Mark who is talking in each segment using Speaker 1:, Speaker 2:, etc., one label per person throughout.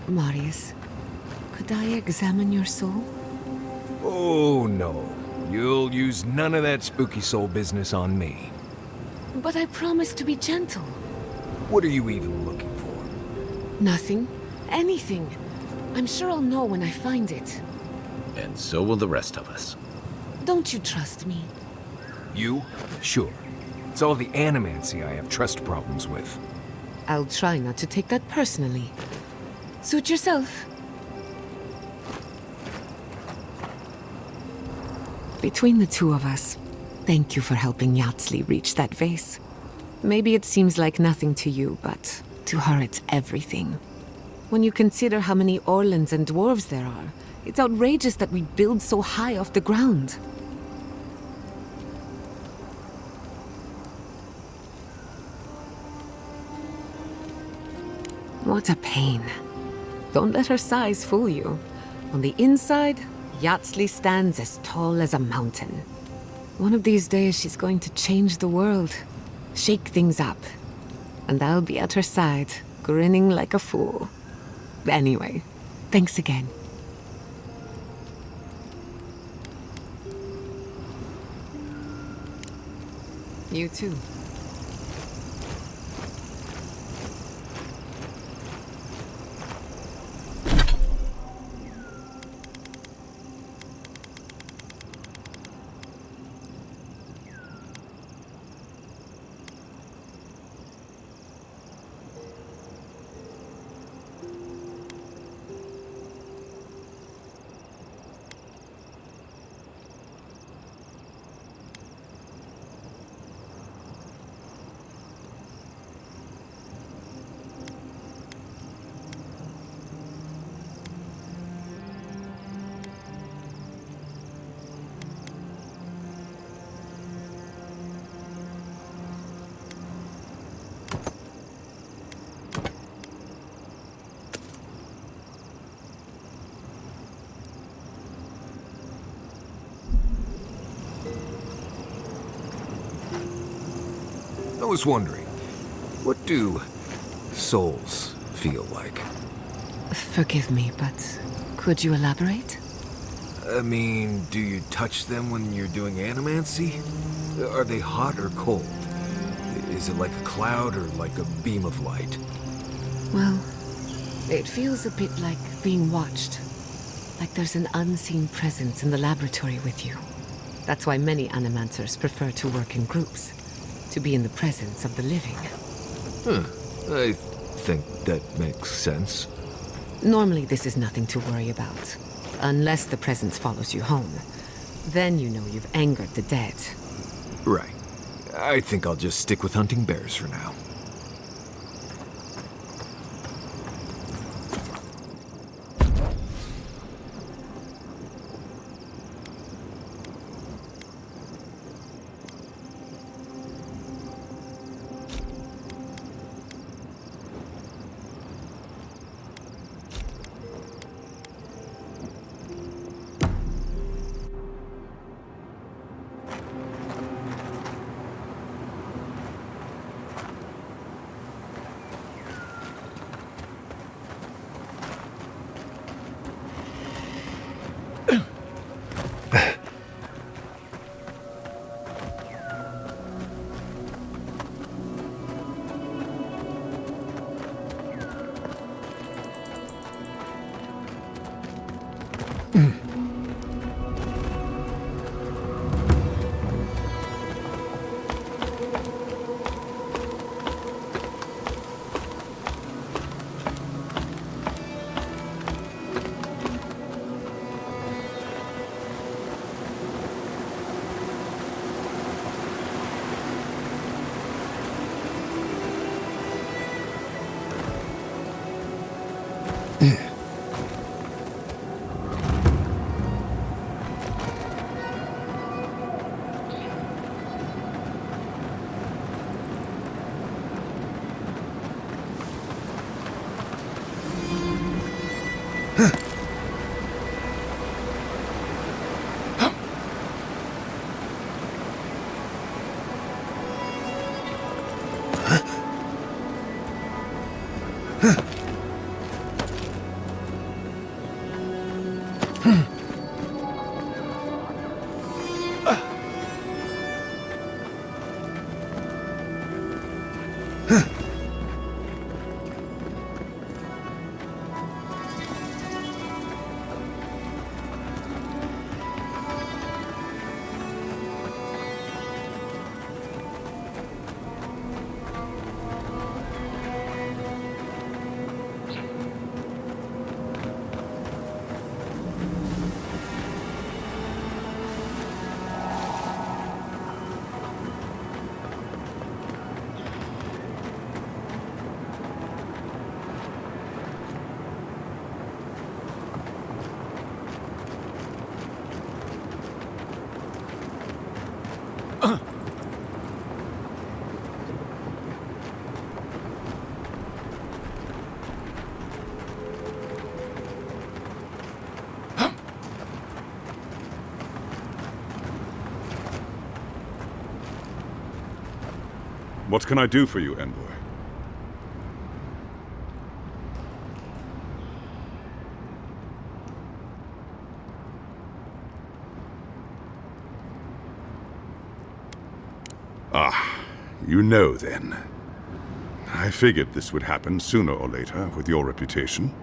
Speaker 1: Marius, could I examine your soul?
Speaker 2: Oh, no. You'll use none of that spooky soul business on me.
Speaker 1: But I promised to be gentle.
Speaker 2: What are you even looking for?
Speaker 1: Nothing. Anything. I'm sure I'll know when I find it.
Speaker 3: And so will the rest of us.
Speaker 1: Don't you trust me?
Speaker 2: You? Sure. It's all the animancy I have trust problems with.
Speaker 1: I'll try not to take that personally. Suit yourself. Between the two of us, thank you for helping Yatzli reach that vase. Maybe it seems like nothing to you, but to her it's everything. When you consider how many Orlans and dwarves there are, it's outrageous that we build so high off the ground. What a pain. Don't let her size fool you. On the inside, Yatzli stands as tall as a mountain. One of these days she's going to change the world, shake things up. And I'll be at her side, grinning like a fool. Anyway, thanks again. You too.
Speaker 2: I was wondering, what do souls feel like?
Speaker 1: Forgive me, but could you elaborate?
Speaker 2: I mean, do you touch them when you're doing animancy? Are they hot or cold? Is it like a cloud or like a beam of light?
Speaker 1: Well, it feels a bit like being watched. Like there's an unseen presence in the laboratory with you. That's why many animancers prefer to work in groups. To be in the presence of the living.
Speaker 2: I think that makes sense.
Speaker 1: Normally this is nothing to worry about. Unless the presence follows you home. Then you know you've angered the dead.
Speaker 2: Right. I think I'll just stick with hunting bears for now.
Speaker 4: What can I do for you, Envoy? Ah, you know then. I figured this would happen sooner or later with your reputation.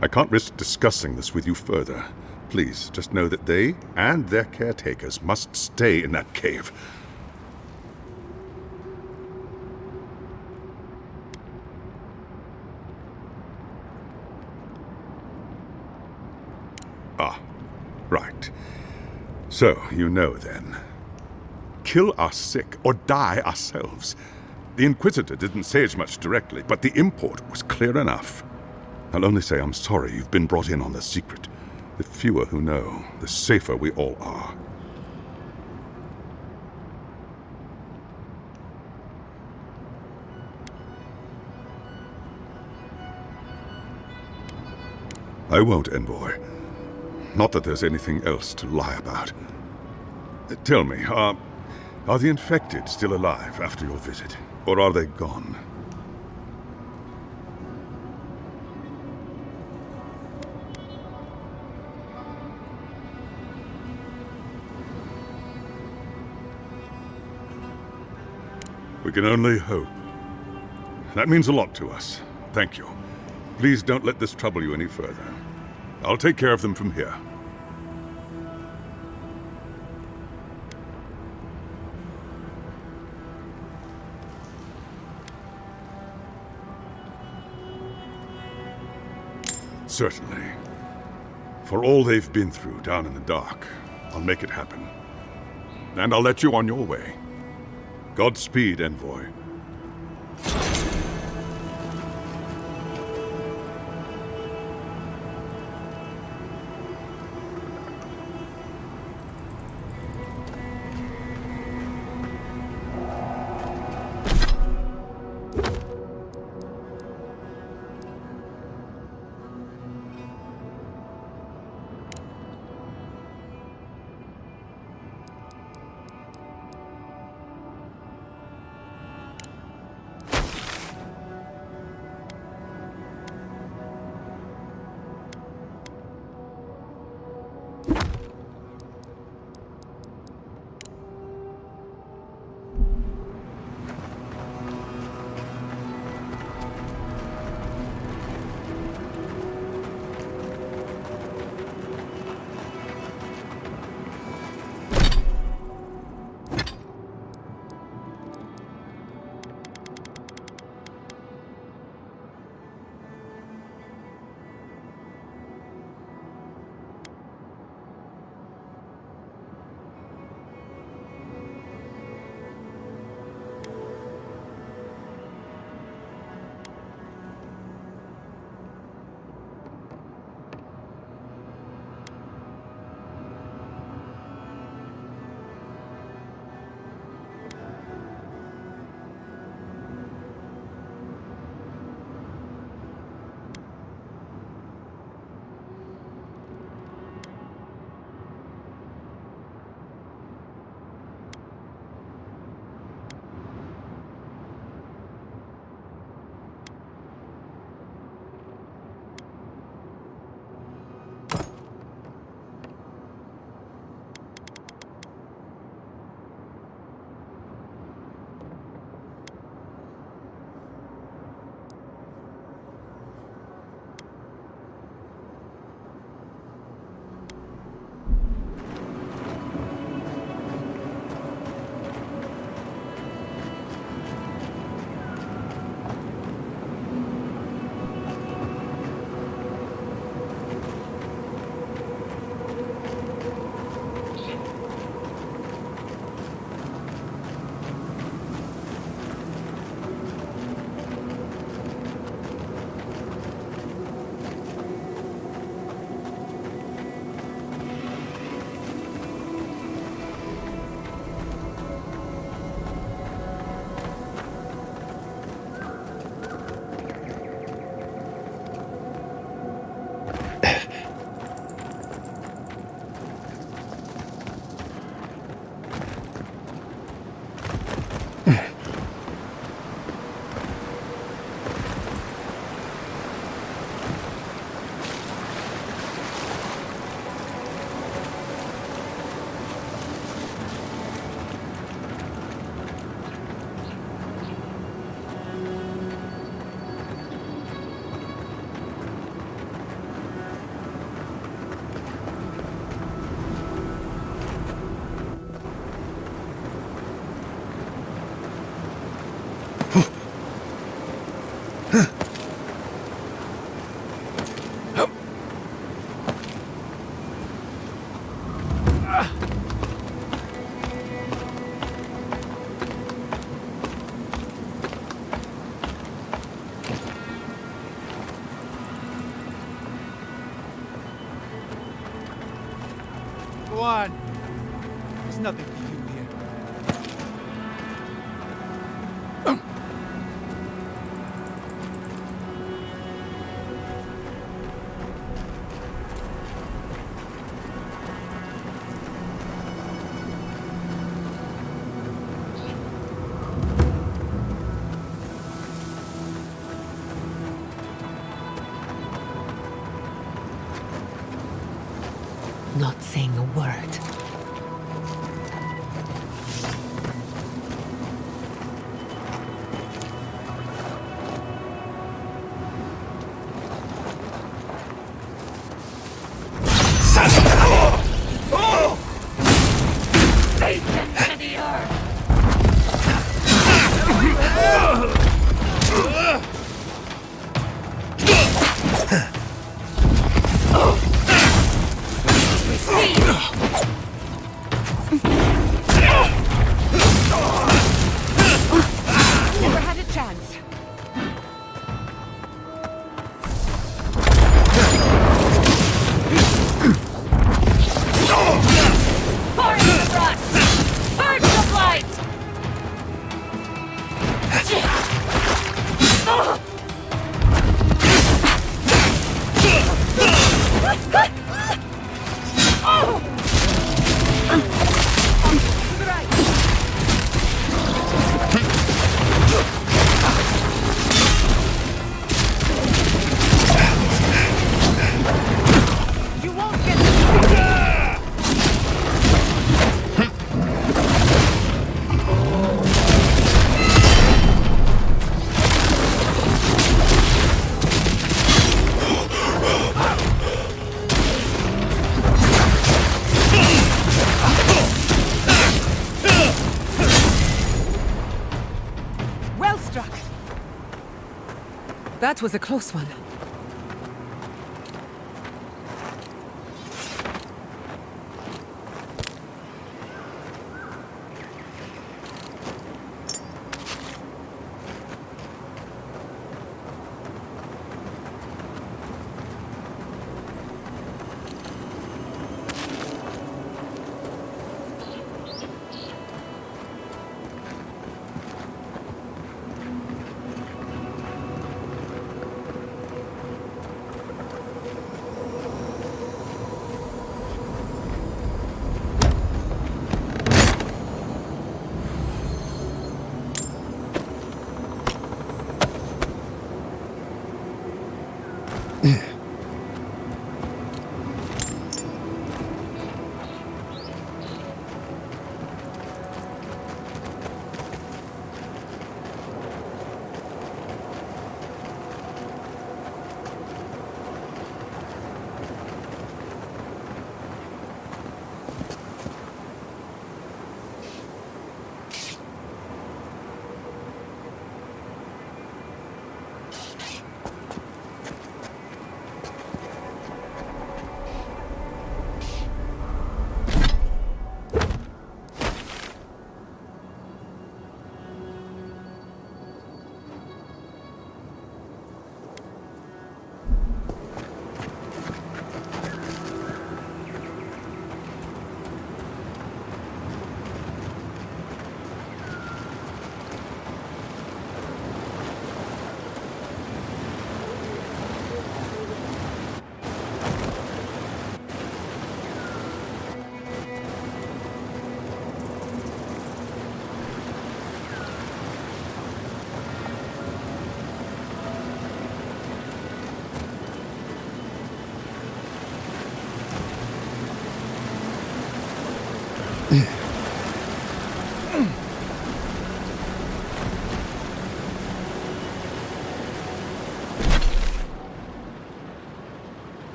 Speaker 4: I can't risk discussing this with you further. Please, just know that they and their caretakers must stay in that cave. Ah, right. So, you know then. Kill our sick or die ourselves. The Inquisitor didn't say as much directly, but the import was clear enough. I'll only say I'm sorry you've been brought in on the secret. The fewer who know, the safer we all are. I won't, Envoy. Not that there's anything else to lie about. Tell me, are the infected still alive after your visit? Or are they gone? We can only hope. That means a lot to us. Thank you. Please don't let this trouble you any further. I'll take care of them from here. Certainly. For all they've been through down in the dark, I'll make it happen. And I'll let you on your way. Godspeed, Envoy.
Speaker 5: on. There's nothing for you here.
Speaker 1: Not saying a word.
Speaker 6: Take them to the earth!
Speaker 1: Never had a chance.
Speaker 6: Pouring the rust! Purge the blight!
Speaker 1: You won't get well struck. That was a close one.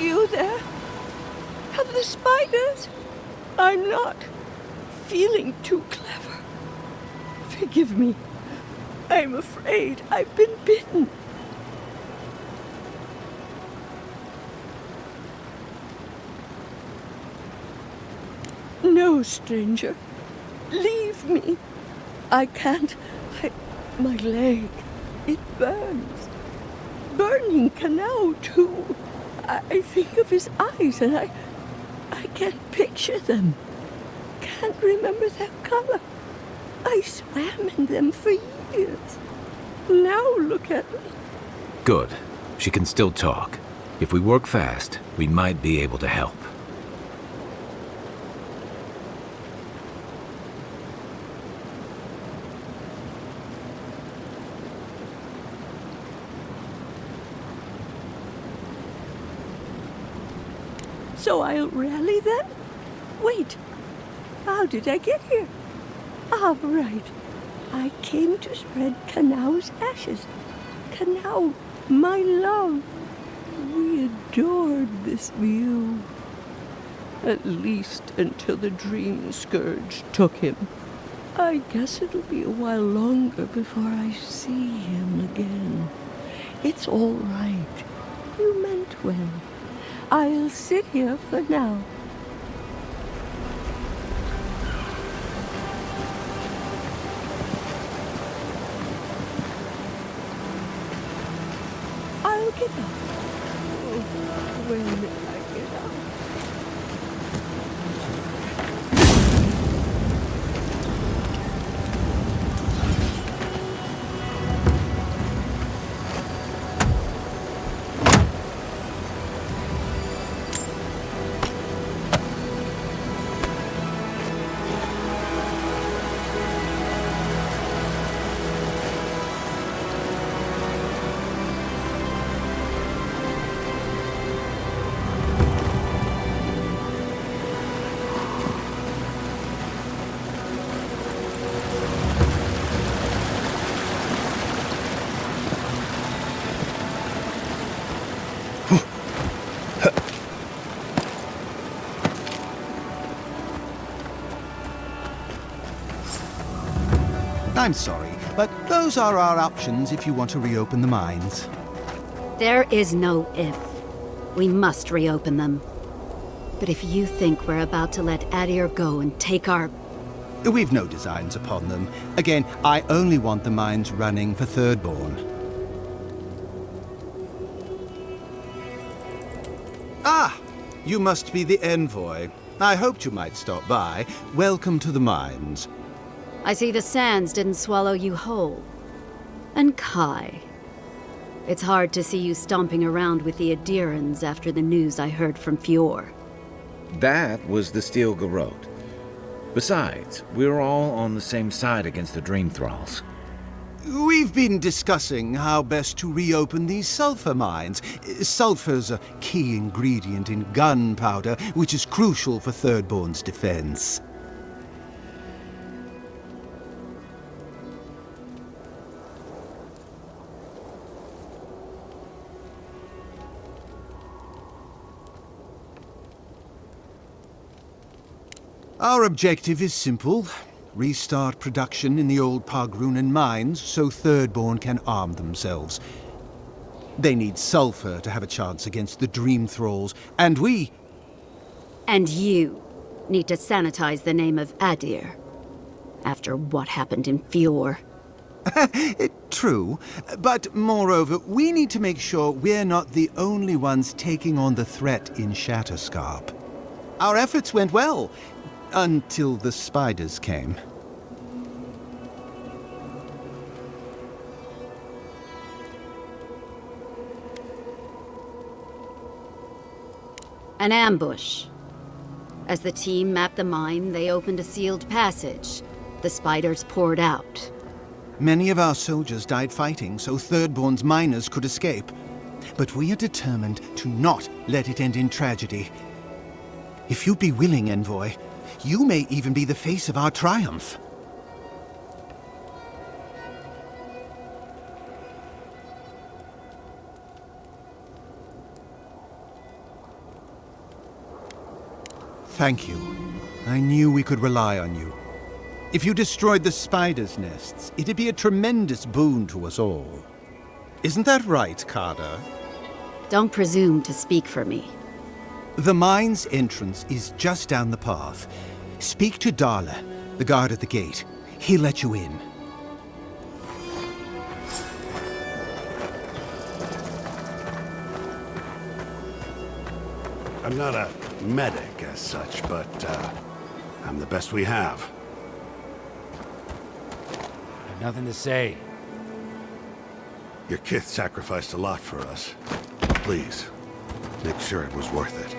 Speaker 7: You there? Have the spiders? I'm not feeling too clever. Forgive me. I'm afraid I've been bitten. No, stranger. Leave me. I can't. My leg. It burns. Burning canal, too. I think of his eyes and I can't picture them. Can't remember their color. I swam in them for years. Now look at me.
Speaker 3: Good. She can still talk. If we work fast, we might be able to help.
Speaker 7: So I'll rally then? Wait, how did I get here? Ah, right. I came to spread Kanau's ashes. Kanau, my love. We adored this view. At least until the dream scourge took him. I guess it'll be a while longer before I see him again. It's all right. You meant well. I'll sit here for now. I'll get up. Oh, when I get up.
Speaker 8: I'm sorry, but those are our options if you want to reopen the mines.
Speaker 6: There is no if. We must reopen them. But if you think we're about to let Adir go and take our...
Speaker 8: We've no designs upon them. Again, I only want the mines running for Thirdborn. Ah! You must be the envoy. I hoped you might stop by. Welcome to the mines.
Speaker 6: I see the sands didn't swallow you whole. And Kai. It's hard to see you stomping around with the Adirans after the news I heard from Fior.
Speaker 3: That was the Steel Garrote. Besides, we're all on the same side against the Dream Thralls.
Speaker 8: We've been discussing how best to reopen these sulfur mines. Sulfur's a key ingredient in gunpowder, which is crucial for Thirdborn's defense. Our objective is simple. Restart production in the old Pogrunan mines so Thirdborn can arm themselves. They need sulfur to have a chance against the Dream Thralls, and we...
Speaker 6: And you need to sanitize the name of Adir. After what happened in Fior.
Speaker 8: True, but moreover, we need to make sure we're not the only ones taking on the threat in Shatterscarp. Our efforts went well. Until the spiders came.
Speaker 6: An ambush. As the team mapped the mine, they opened a sealed passage. The spiders poured out.
Speaker 8: Many of our soldiers died fighting so Thirdborn's miners could escape. But we are determined to not let it end in tragedy. If you'd be willing, Envoy, you may even be the face of our triumph. Thank you. I knew we could rely on you. If you destroyed the spiders' nests, it'd be a tremendous boon to us all. Isn't that right, Kada?
Speaker 6: Don't presume to speak for me.
Speaker 8: The mine's entrance is just down the path. Speak to Darle, the guard at the gate. he let you in.
Speaker 9: I'm not a medic as such, but I'm the best we have.
Speaker 10: Nothing to say.
Speaker 9: Your kith sacrificed a lot for us. Please, make sure it was worth it.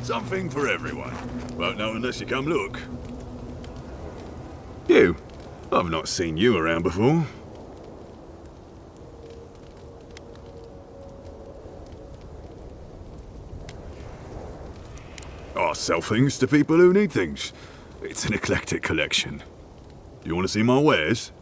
Speaker 11: Something for everyone. Won't know unless you come look.
Speaker 2: You? I've not seen you around before.
Speaker 11: I sell things to people who need things. It's an eclectic collection. You want to see my wares?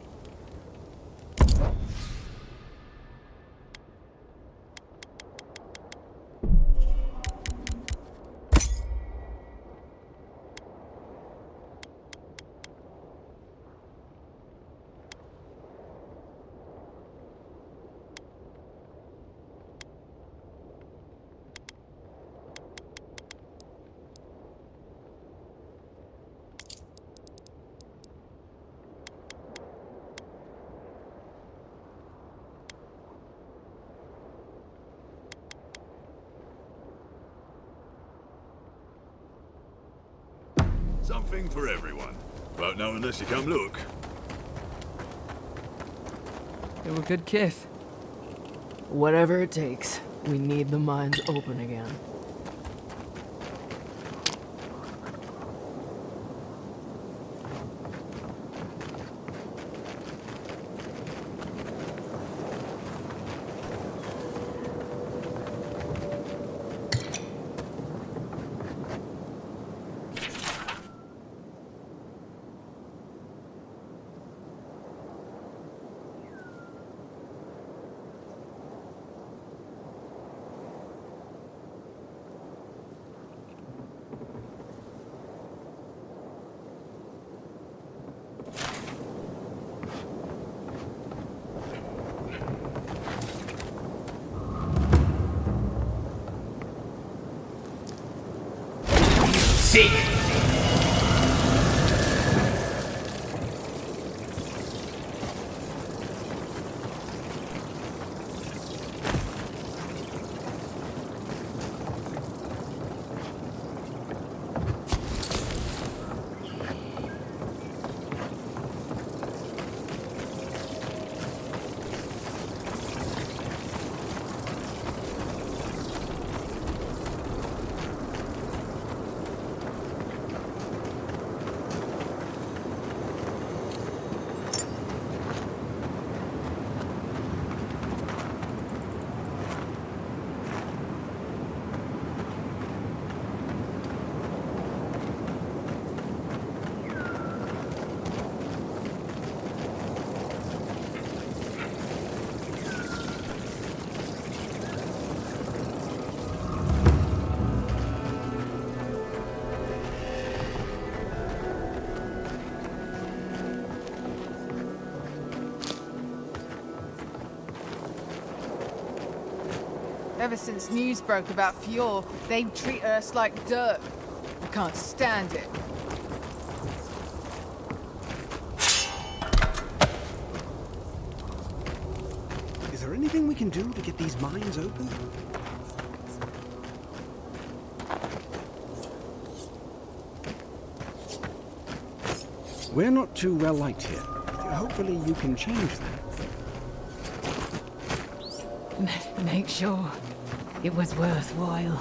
Speaker 11: Something for everyone. Won't know unless you come look.
Speaker 12: They were good kith. Whatever it takes, we need the mines open again.
Speaker 10: Seek!
Speaker 13: Ever since news broke about Fjord, they treat us like dirt. I can't stand it.
Speaker 8: Is there anything we can do to get these mines open?
Speaker 14: We're not too well liked here. Hopefully you can change that.
Speaker 1: Make sure it was worthwhile.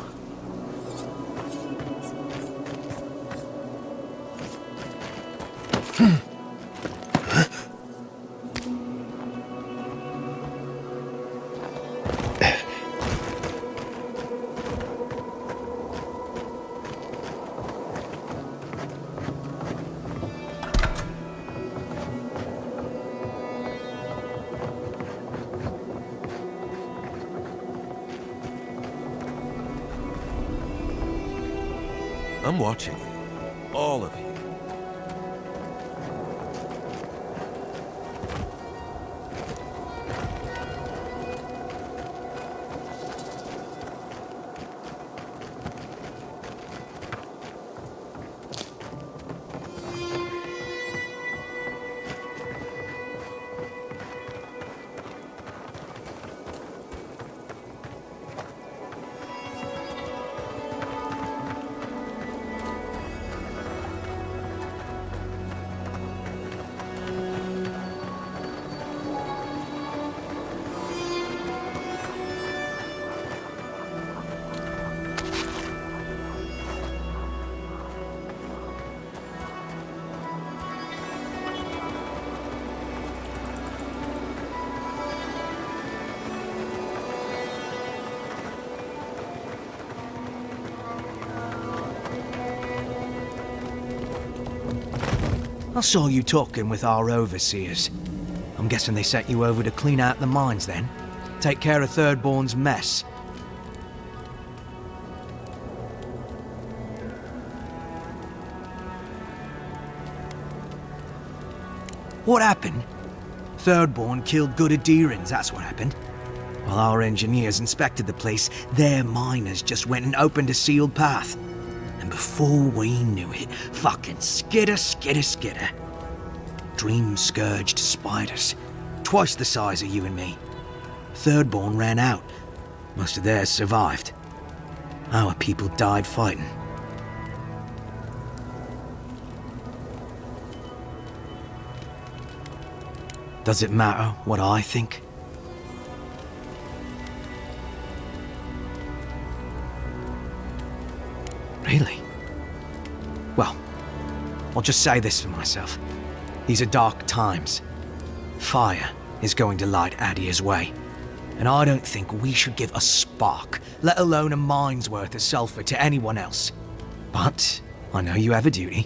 Speaker 15: I'm watching you. All of you.
Speaker 16: I saw you talking with our overseers. I'm guessing they sent you over to clean out the mines then? Take care of Thirdborn's mess. What happened? Thirdborn killed good Adherans, that's what happened. While our engineers inspected the place, their miners just went and opened a sealed path. And before we knew it, fucking skitter. Dream-scourged spiders. Twice the size of you and me. Thirdborn ran out. Most of theirs survived. Our people died fighting. Does it matter what I think? Really? Well, I'll just say this for myself. These are dark times. Fire is going to light Adier's way. And I don't think we should give a spark, let alone a mine's worth of sulfur to anyone else. But I know you have a duty,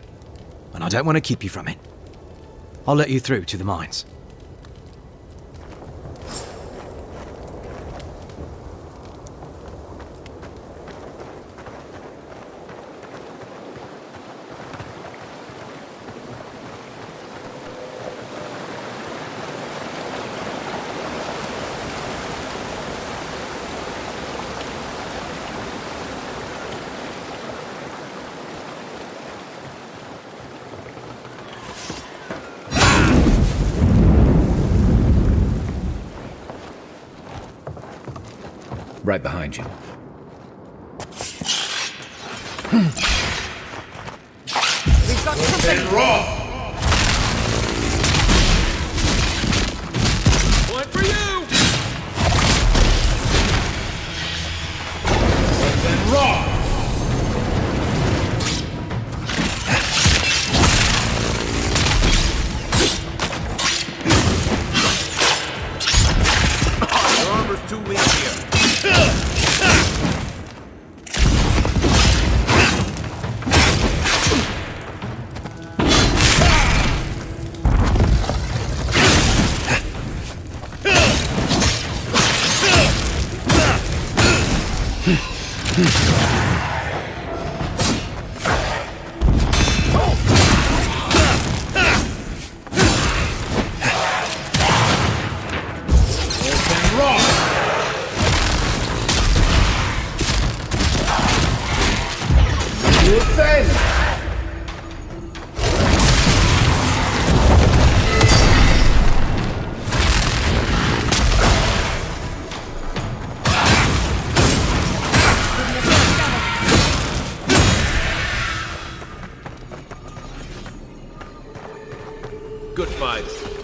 Speaker 16: and I don't want to keep you from it. I'll let you through to the mines.
Speaker 3: Right behind you.
Speaker 10: We've got something wrong!
Speaker 2: One for you!
Speaker 10: Something wrong!
Speaker 2: Your armor's too weak here. fights.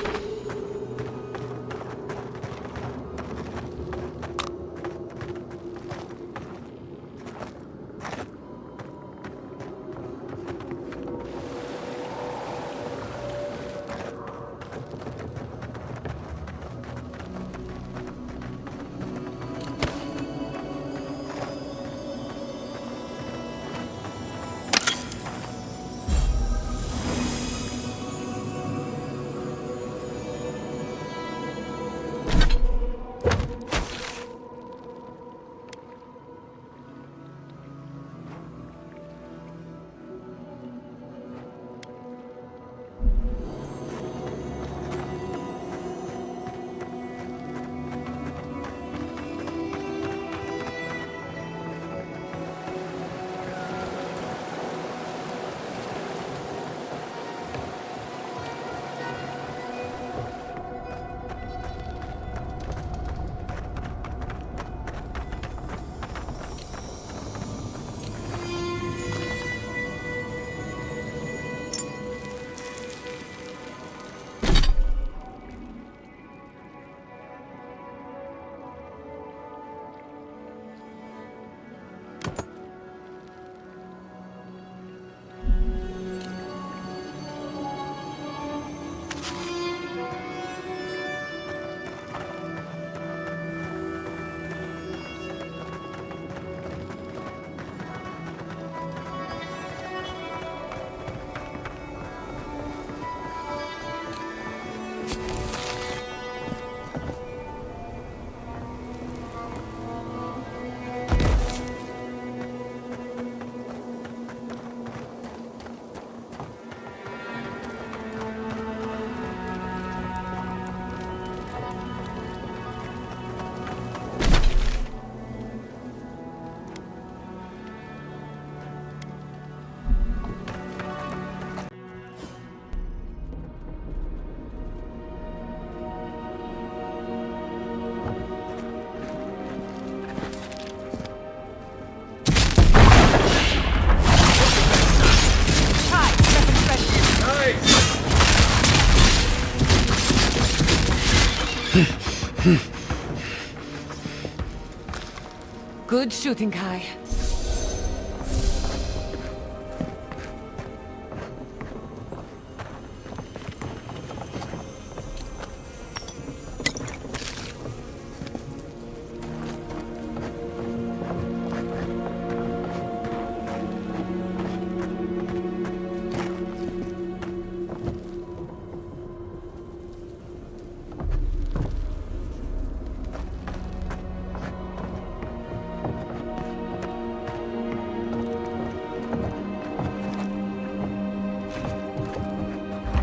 Speaker 1: Good shooting, Kai.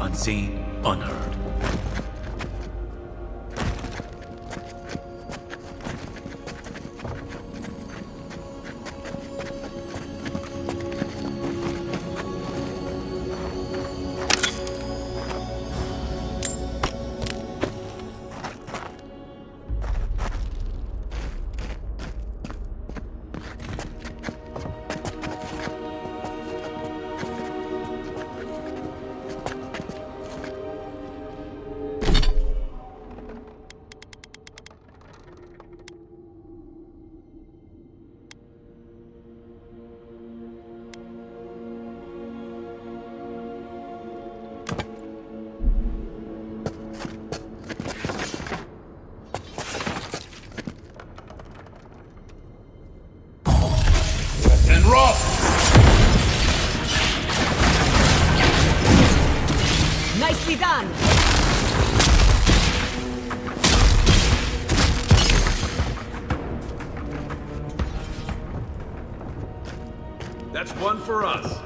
Speaker 17: Unseen, unheard.
Speaker 1: Nicely done!
Speaker 2: That's one for us.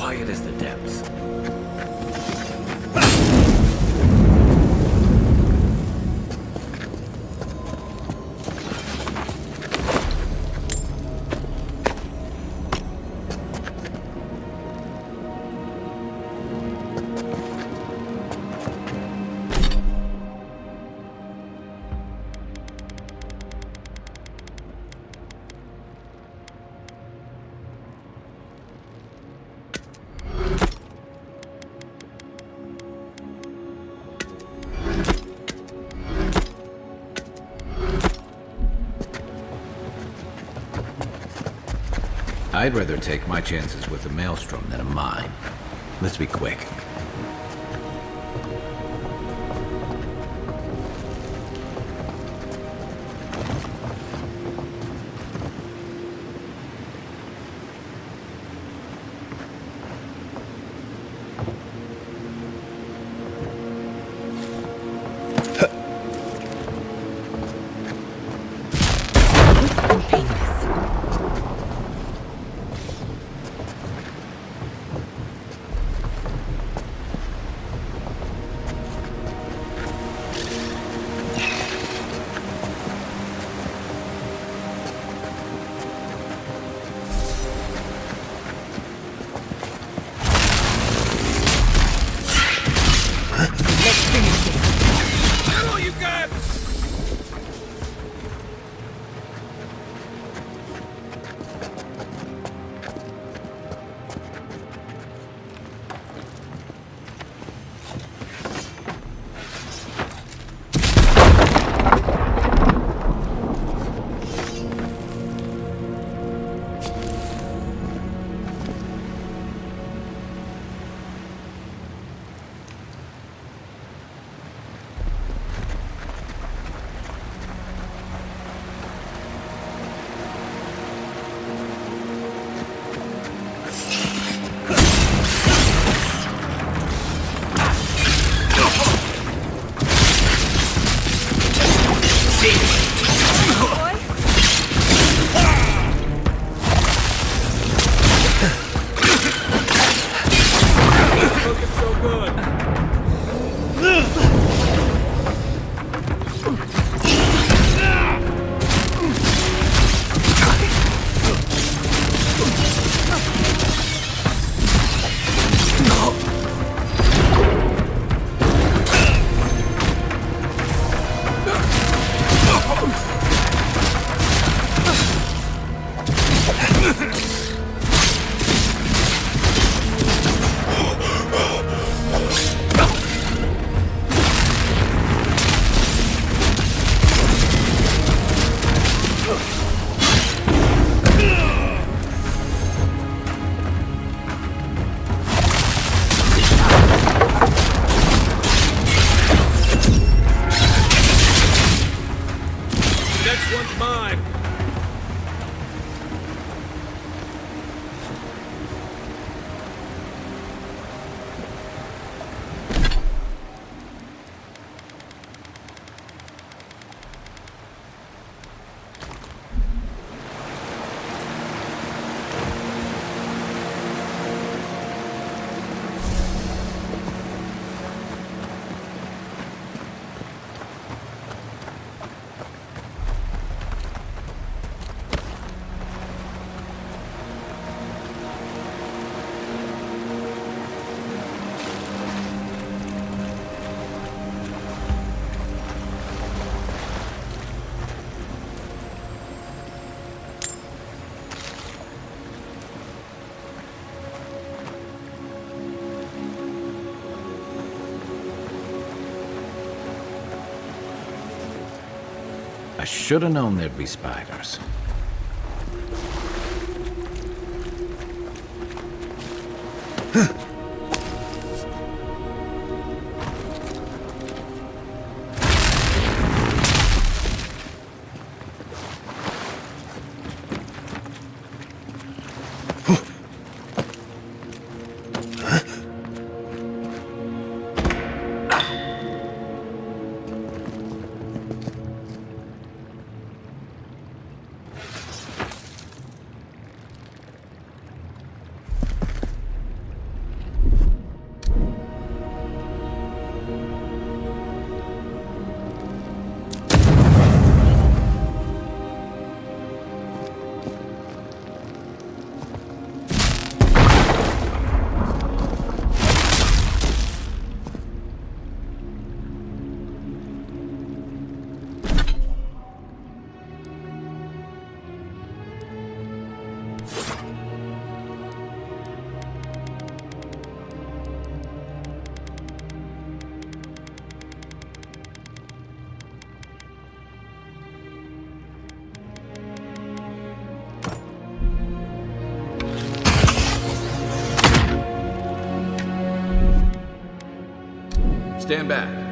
Speaker 2: Quiet as the depths.
Speaker 3: I'd rather take my chances with a maelstrom than a mine. Let's be quick. I should have known there'd be spiders.
Speaker 17: Stand back.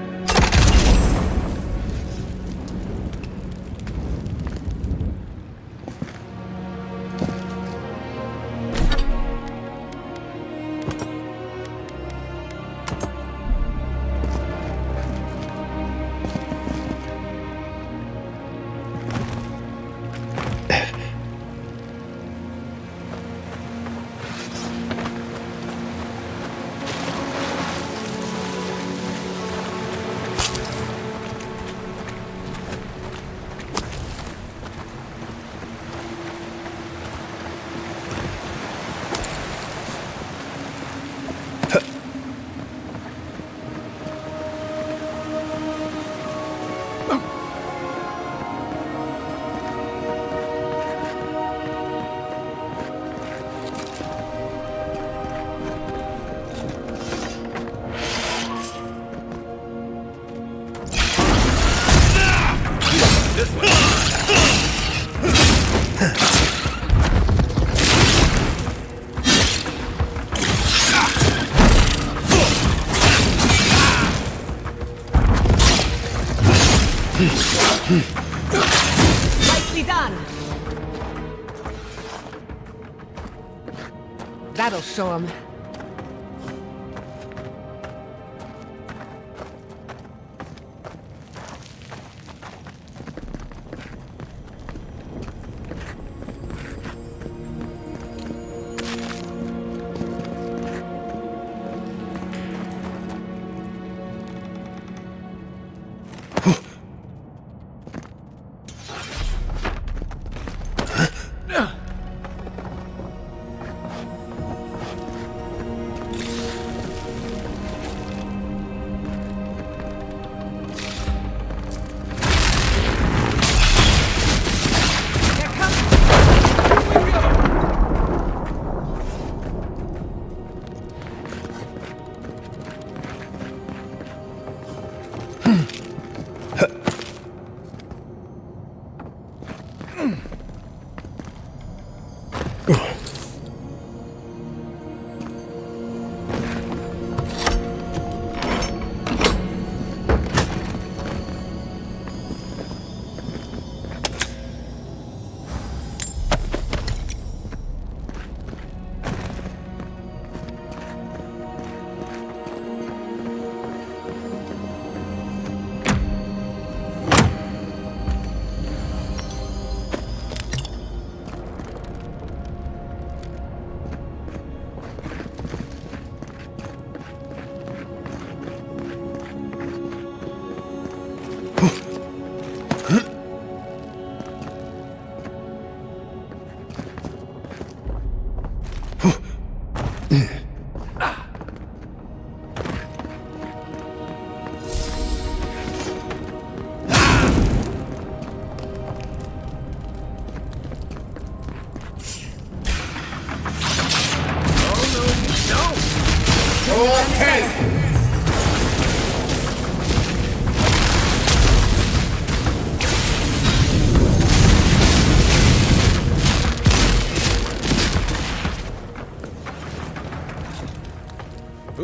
Speaker 1: Nicely done. That'll show him.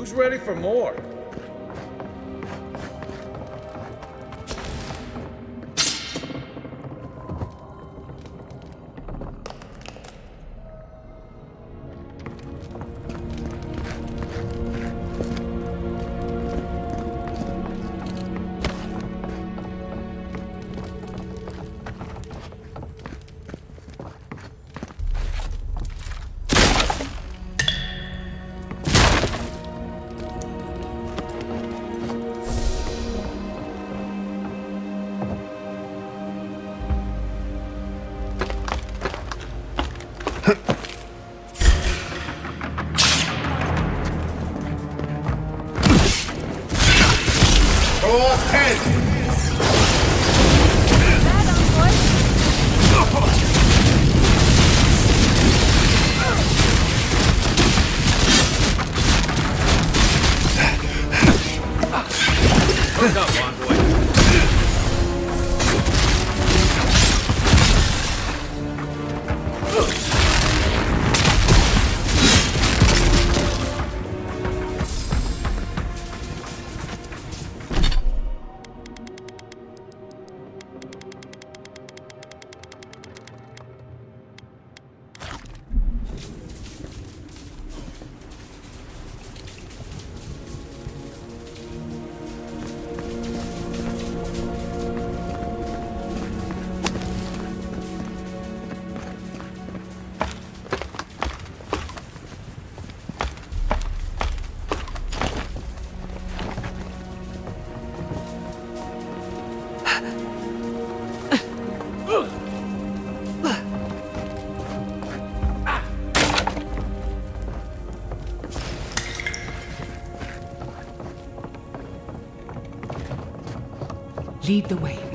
Speaker 3: Who's ready for more?
Speaker 1: Lead the way.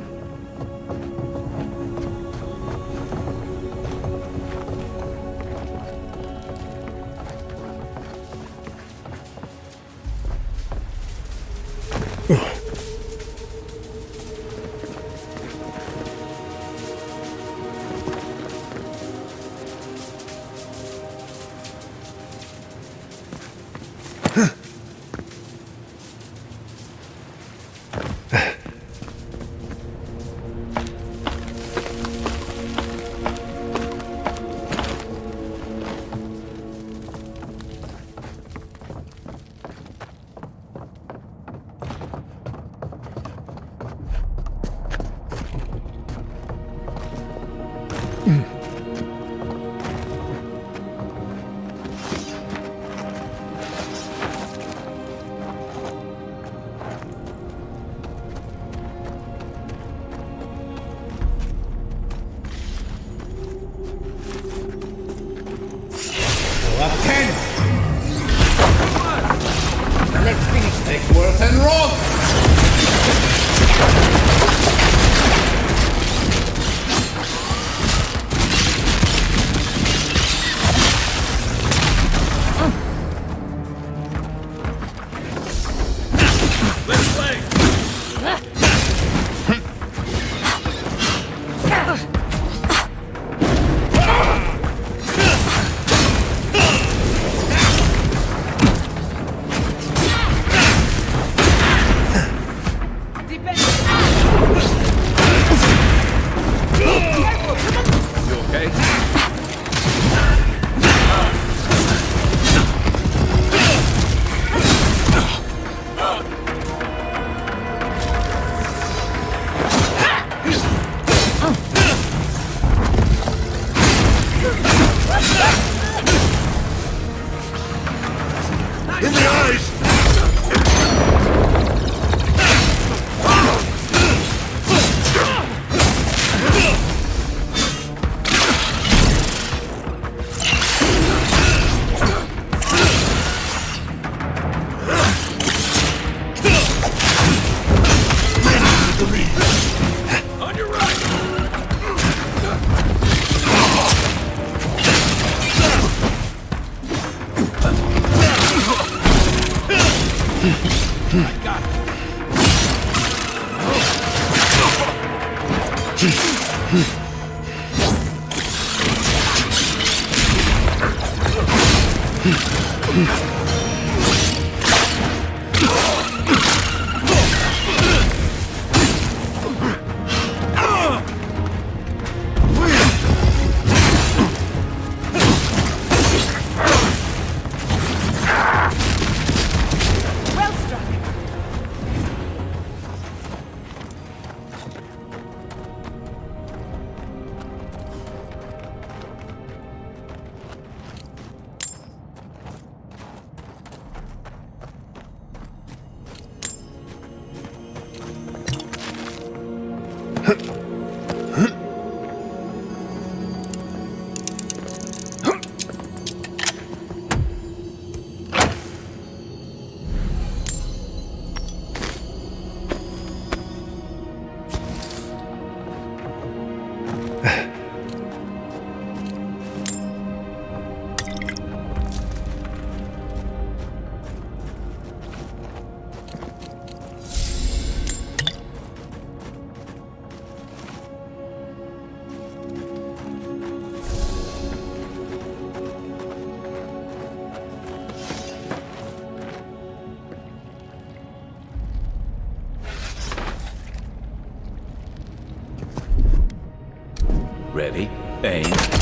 Speaker 3: Aim.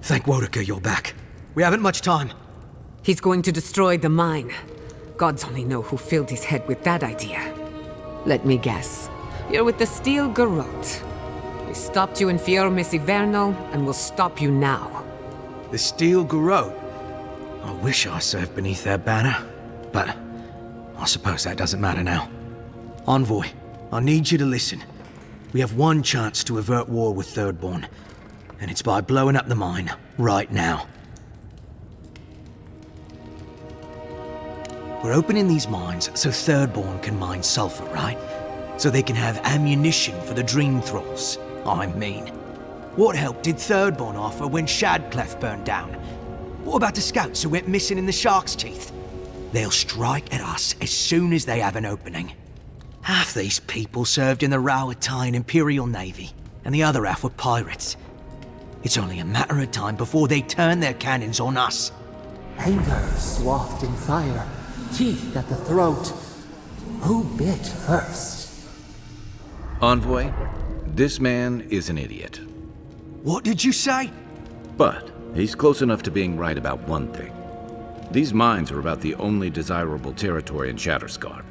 Speaker 16: Thank Wharaki you're back. We haven't much time.
Speaker 1: He's going to destroy the mine. Gods only know who filled his head with that idea. Let me guess. You're with the Steel Garrote. We stopped you in Fior Missivernal, and we'll stop you now.
Speaker 16: The Steel Garrote? I wish I served beneath their banner, but I suppose that doesn't matter now. Envoy, I need you to listen. We have one chance to avert war with Thirdborn, and it's by blowing up the mine right now. We're opening these mines so Thirdborn can mine Sulfur, right? So they can have ammunition for the Dream Thralls. I mean, what help did Thirdborn offer when Shadclef burned down? What about the scouts who went missing in the Shark's Teeth? They'll strike at us as soon as they have an opening. Half these people served in the Rowatine Imperial Navy, and the other half were pirates. It's only a matter of time before they turn their cannons on us.
Speaker 17: Anger swathed in fire, teeth at the throat. Who bit first?
Speaker 3: Envoy, this man is an idiot.
Speaker 16: What did you say?
Speaker 3: But he's close enough to being right about one thing. These mines are about the only desirable territory in Shatterscarp.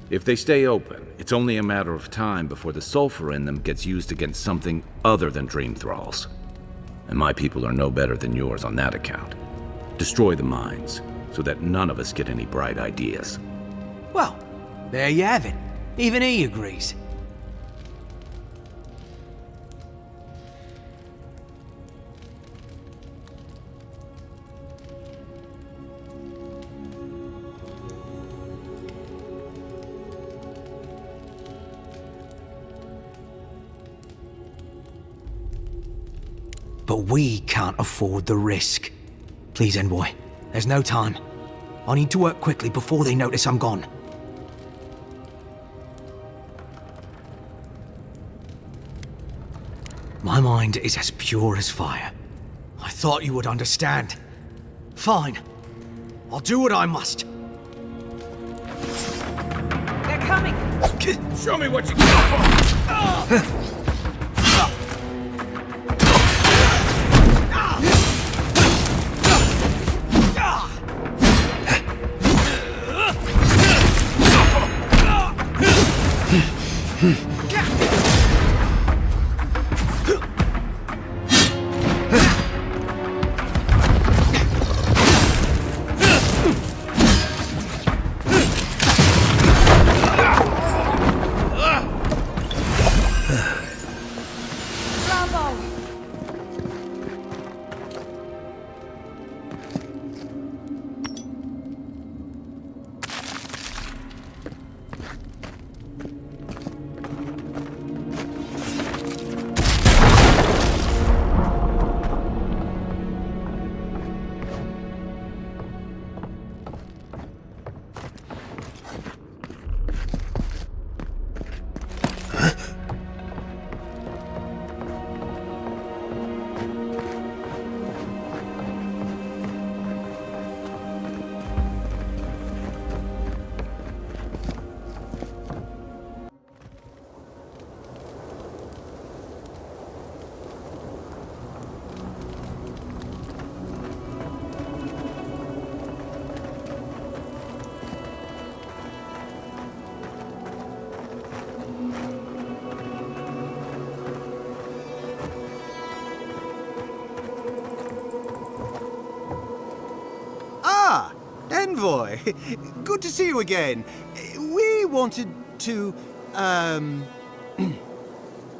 Speaker 3: If they stay open, it's only a matter of time before the sulfur in them gets used against something other than dream thralls. And my people are no better than yours on that account. Destroy the mines, so that none of us get any bright ideas.
Speaker 16: Well, there you have it. Even he agrees. But we can't afford the risk. Please, Envoy, there's no time. I need to work quickly before they notice I'm gone. My mind is as pure as fire. I thought you would understand. Fine. I'll do what I must.
Speaker 1: They're coming!
Speaker 10: Show me what you got!
Speaker 8: Envoy, good to see you again. We wanted to,
Speaker 6: I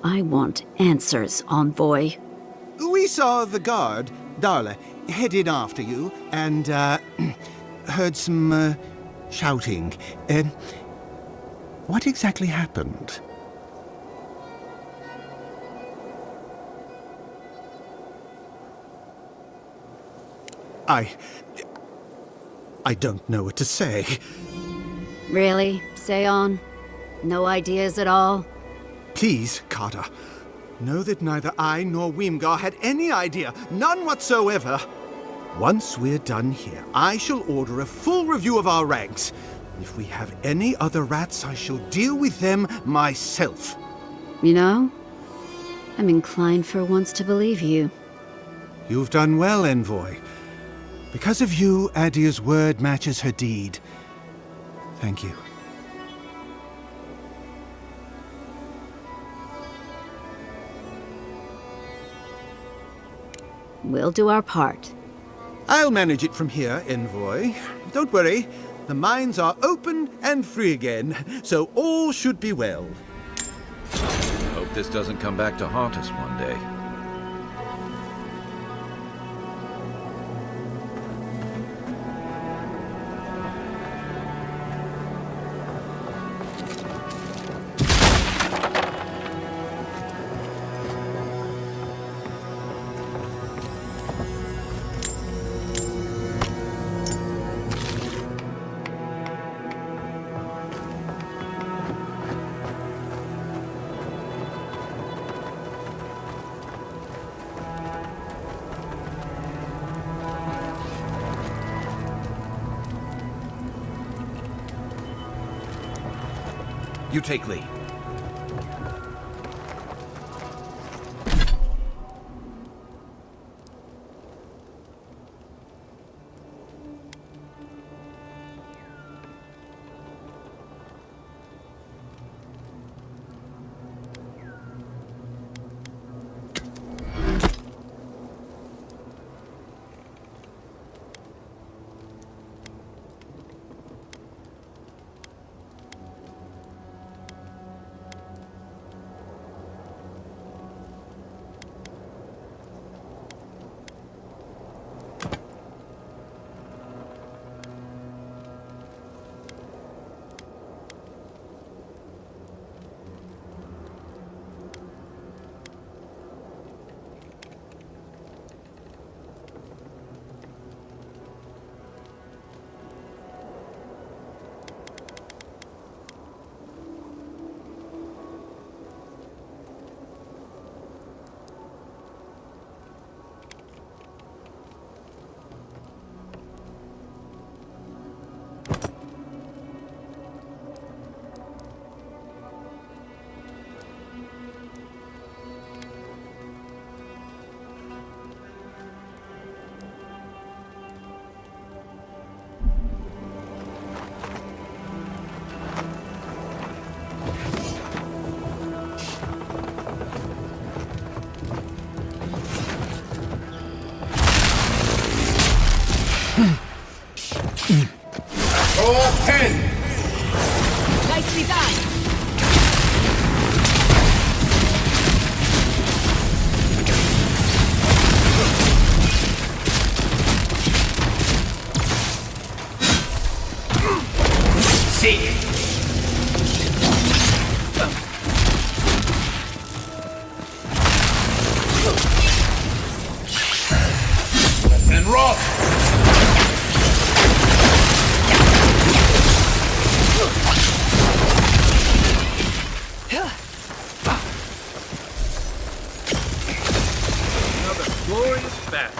Speaker 6: want answers, Envoy.
Speaker 8: We saw the guard, Darle, headed after you, and, heard some, shouting. What exactly happened? I don't know what to say.
Speaker 6: Really, Seyon? No ideas at all?
Speaker 8: Please, Kada. Know that neither I nor Wymgar had any idea. None whatsoever. Once we're done here, I shall order a full review of our ranks. If we have any other rats, I shall deal with them myself.
Speaker 6: You know, I'm inclined for once to believe you.
Speaker 8: You've done well, Envoy. Because of you, Adia's word matches her deed. Thank you.
Speaker 6: We'll do our part.
Speaker 8: I'll manage it from here, Envoy. Don't worry. The mines are open and free again, so all should be well.
Speaker 3: Hope this doesn't come back to haunt us one day. You take lead.
Speaker 1: Nicely done!
Speaker 10: Seek! And roll!
Speaker 2: Another glorious battle.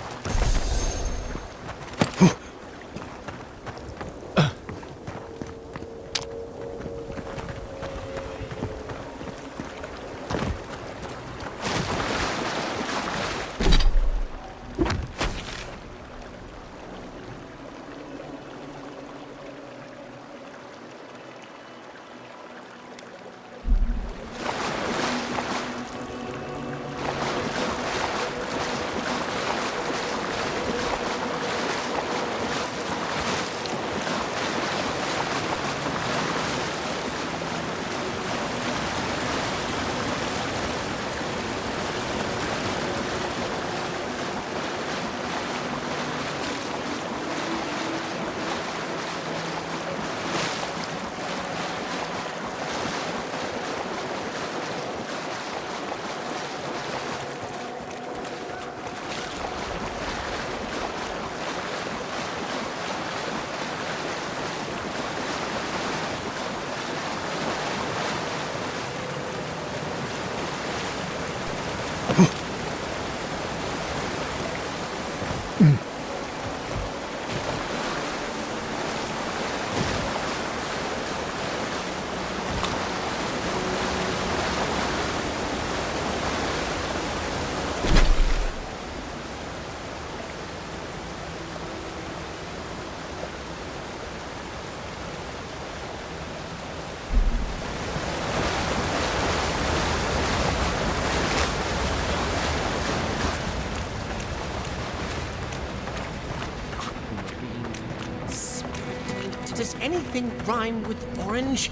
Speaker 18: Does anything rhyme with orange?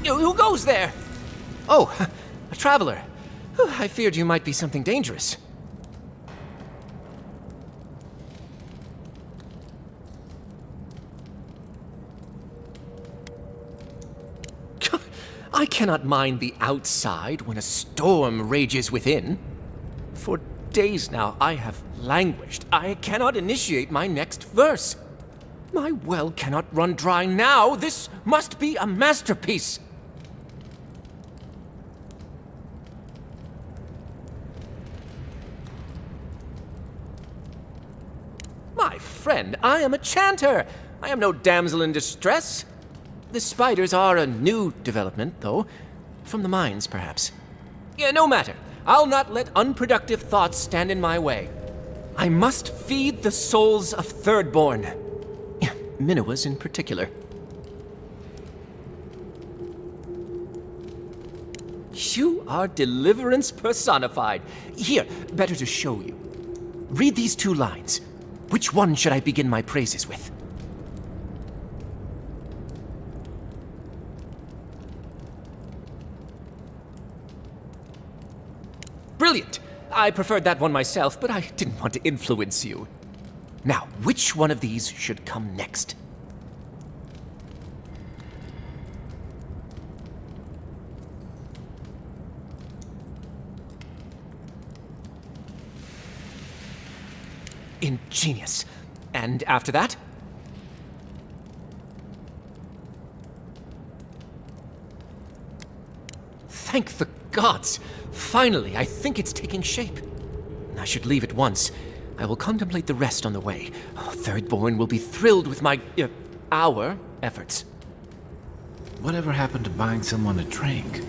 Speaker 18: Who goes there? Oh, a traveler. I feared you might be something dangerous. I cannot mind the outside when a storm rages within. For days now I have languished. I cannot initiate my next verse. My well cannot run dry now. This must be a masterpiece. My friend, I am a chanter. I am no damsel in distress. The spiders are a new development, though. From the mines, perhaps. Yeah, no matter. I'll not let unproductive thoughts stand in my way. I must feed the souls of Thirdborn. Minoas in particular. You are deliverance personified. Here, better to show you. Read these 2 lines. Which one should I begin my praises with? Brilliant! I preferred that one myself, but I didn't want to influence you. Now, which one of these should come next? Ingenious. And after that? Thank the gods! Finally, I think it's taking shape. I should leave at once. I will contemplate the rest on the way. Oh, Thirdborn will be thrilled with our efforts.
Speaker 3: Whatever happened to buying someone a drink?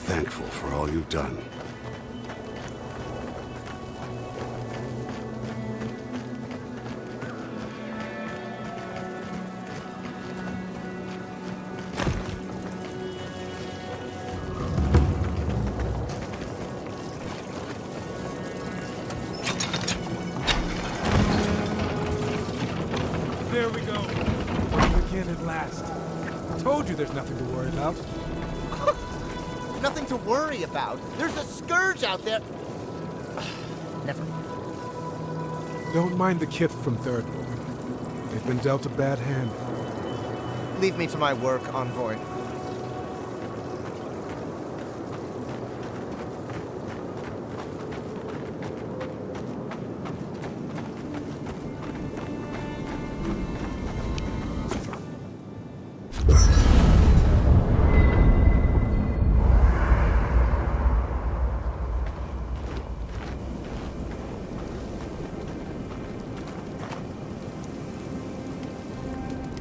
Speaker 9: thankful for all you've done.
Speaker 5: There we go. Again at last. Told you there's nothing to worry about.
Speaker 19: Nothing to worry about. There's a scourge out there. Never mind.
Speaker 5: Don't mind the kith from Thirdborn. They've been dealt a bad hand.
Speaker 19: Leave me to my work, Envoy.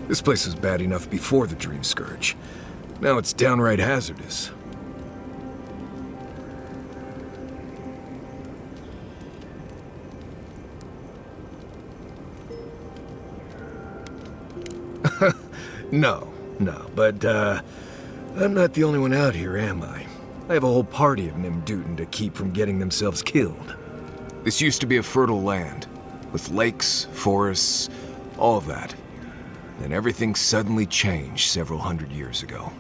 Speaker 2: This place was bad enough before the Dream Scourge. Now it's downright hazardous. No, but I'm not the only one out here, am I? I have a whole party of Nimdutin to keep from getting themselves killed. This used to be a fertile land, with lakes, forests, all of that. Then everything suddenly changed several hundred years ago.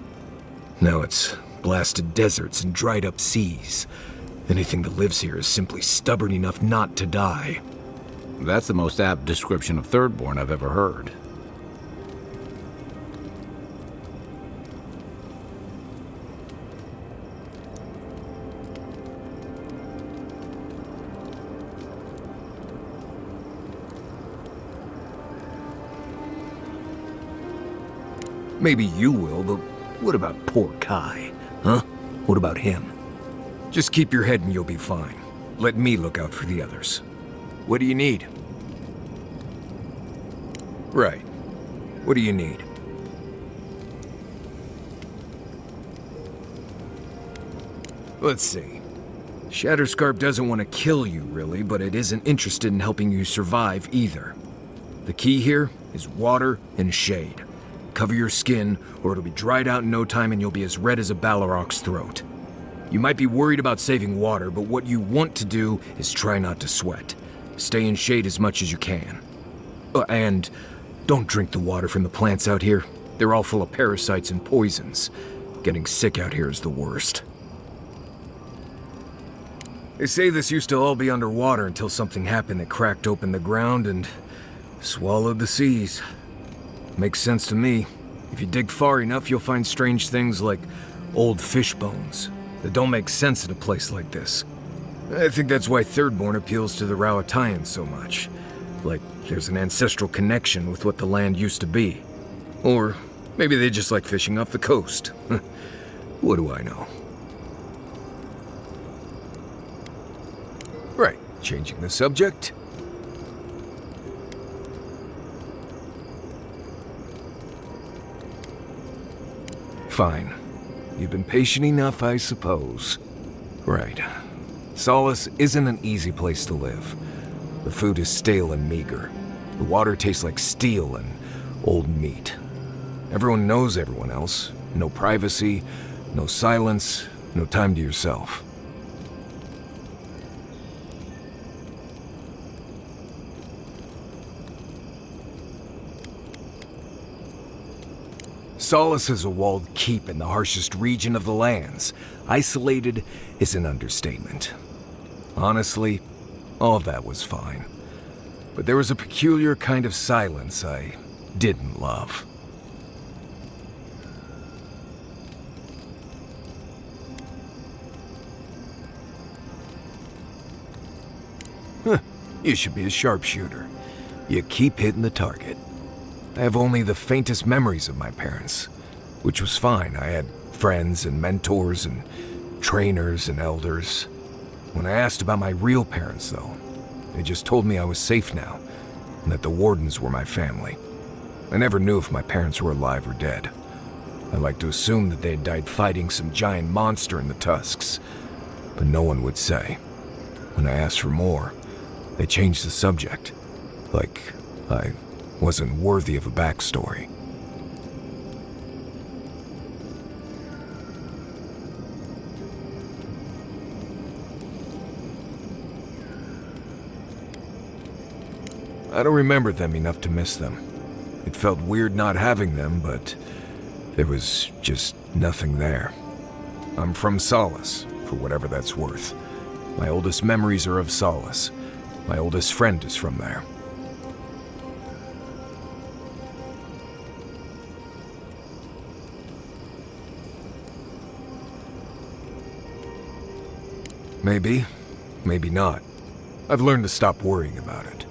Speaker 2: Now it's blasted deserts and dried up seas. Anything that lives here is simply stubborn enough not to die.
Speaker 3: That's the most apt description of Thirdborn I've ever heard.
Speaker 2: Maybe you will, but what about poor Kai? Huh? What about him? Just keep your head and you'll be fine. Let me look out for the others. What do you need? Right. What do you need? Let's see. Shatterscarp doesn't want to kill you, really, but it isn't interested in helping you survive either. The key here is water and shade. Cover your skin, or it'll be dried out in no time and you'll be as red as a Balrog's throat. You might be worried about saving water, but what you want to do is try not to sweat. Stay in shade as much as you can. And don't drink the water from the plants out here. They're all full of parasites and poisons. Getting sick out here is the worst. They say this used to all be underwater until something happened that cracked open the ground and swallowed the seas. Makes sense to me. If you dig far enough, you'll find strange things like old fish bones that don't make sense in a place like this. I think that's why Thirdborn appeals to the Rauatayan so much. Like there's an ancestral connection with what the land used to be. Or maybe they just like fishing off the coast. What do I know? Right, changing the subject. Fine. You've been patient enough, I suppose. Right. Solace isn't an easy place to live. The food is stale and meager. The water tastes like steel and old meat. Everyone knows everyone else. No privacy, no silence, no time to yourself. Solace is a walled keep in the harshest region of the lands. Isolated is an understatement. Honestly, all of that was fine. But there was a peculiar kind of silence I didn't love. You should be a sharpshooter. You keep hitting the target. I have only the faintest memories of my parents, which was fine. I had friends and mentors and trainers and elders. When I asked about my real parents, though, they just told me I was safe now, and that the Wardens were my family. I never knew if my parents were alive or dead. I like to assume that they had died fighting some giant monster in the tusks, but no one would say. When I asked for more, they changed the subject, like I wasn't worthy of a backstory. I don't remember them enough to miss them. It felt weird not having them, but there was just nothing there. I'm from Solace, for whatever that's worth. My oldest memories are of Solace. My oldest friend is from there. Maybe, maybe not. I've learned to stop worrying about it.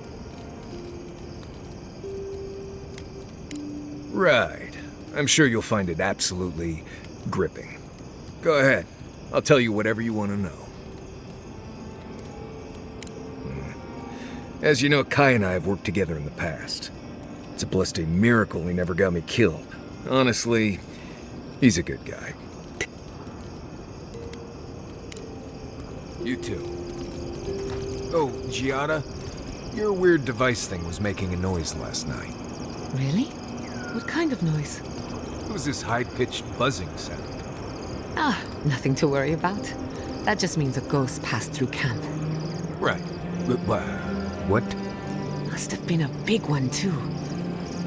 Speaker 2: Right. I'm sure you'll find it absolutely gripping. Go ahead. I'll tell you whatever you want to know. As you know, Kai and I have worked together in the past. It's a blessed miracle he never got me killed. Honestly, he's a good guy. You too. Oh, Giada, your weird device thing was making a noise last night.
Speaker 1: Really? What kind of noise?
Speaker 2: It was this high-pitched buzzing sound.
Speaker 1: Ah, nothing to worry about. That just means a ghost passed through camp.
Speaker 2: Right. But what?
Speaker 1: Must have been a big one, too.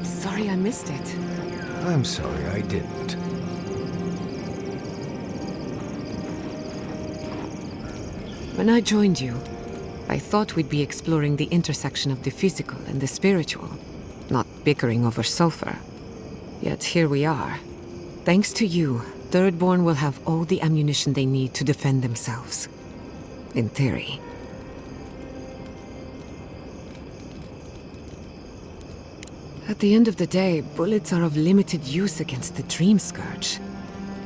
Speaker 1: Sorry I missed it.
Speaker 2: I'm sorry I didn't.
Speaker 1: When I joined you, I thought we'd be exploring the intersection of the physical and the spiritual, not bickering over Sulfur. Yet here we are. Thanks to you, Thirdborn will have all the ammunition they need to defend themselves. In theory. At the end of the day, bullets are of limited use against the Dream Scourge.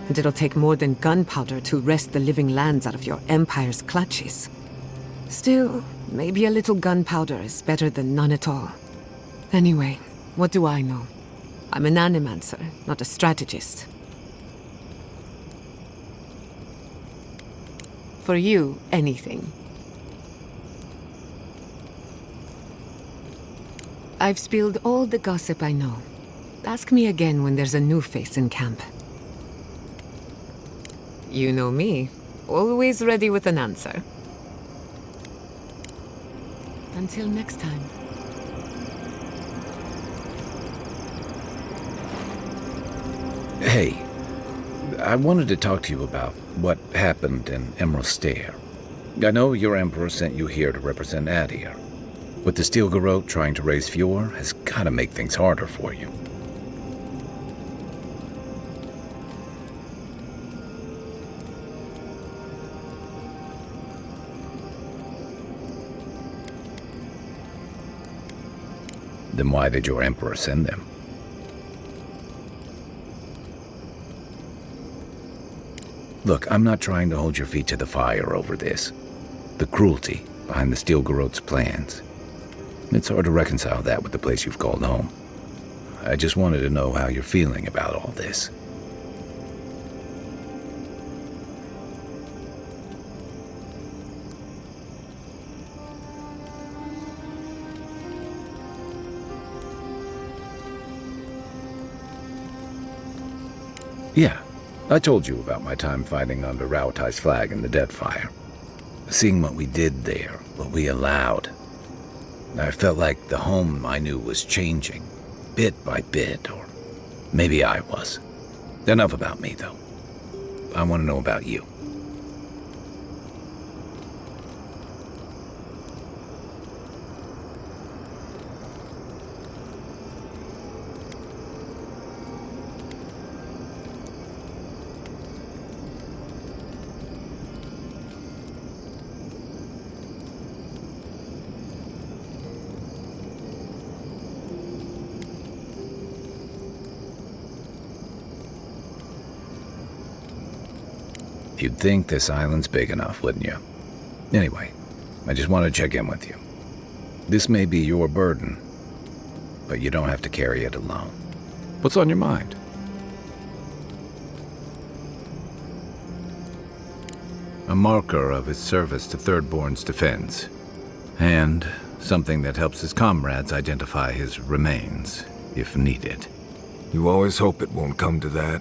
Speaker 1: And it'll take more than gunpowder to wrest the living lands out of your Empire's clutches. Still, maybe a little gunpowder is better than none at all. Anyway, what do I know? I'm an animancer, not a strategist. For you, anything. I've spilled all the gossip I know. Ask me again when there's a new face in camp. You know me. Always ready with an answer. Until next time.
Speaker 3: Hey, I wanted to talk to you about what happened in Emerald Stair. I know your Emperor sent you here to represent Adir. With the Steel Garrote trying to raise Fjord has gotta make things harder for you. Then why did your Emperor send them? Look, I'm not trying to hold your feet to the fire over this. The cruelty behind the Steel Garrote's plans. It's hard to reconcile that with the place you've called home. I just wanted to know how you're feeling about all this. Yeah, I told you about my time fighting under Rautai's flag in the Deadfire. Seeing what we did there, what we allowed. I felt like the home I knew was changing, bit by bit, or maybe I was. Enough about me, though. I want to know about you. You'd think this island's big enough, wouldn't you? Anyway, I just wanted to check in with you. This may be your burden, but you don't have to carry it alone. What's on your mind? a marker of his service to Thirdborn's defense, and something that helps his comrades identify his remains, if needed.
Speaker 2: You always hope it won't come to that.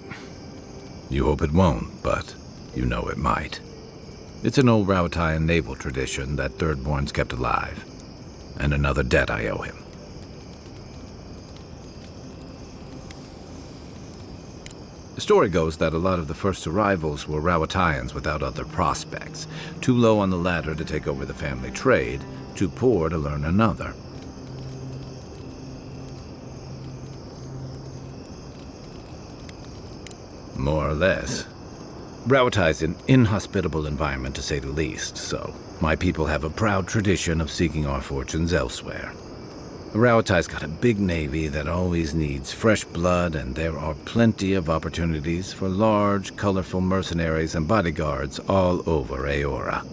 Speaker 3: You hope it won't, but you know it might. It's an old Rauatayan naval tradition that Thirdborn's kept alive, and another debt I owe him. The story goes that a lot of the first arrivals were Rauatayans without other prospects, too low on the ladder to take over the family trade, too poor to learn another. More or less. Rauatai's an inhospitable environment, to say the least, so my people have a proud tradition of seeking our fortunes elsewhere. Rauatai's got a big navy that always needs fresh blood, and there are plenty of opportunities for large, colorful mercenaries and bodyguards all over Eora.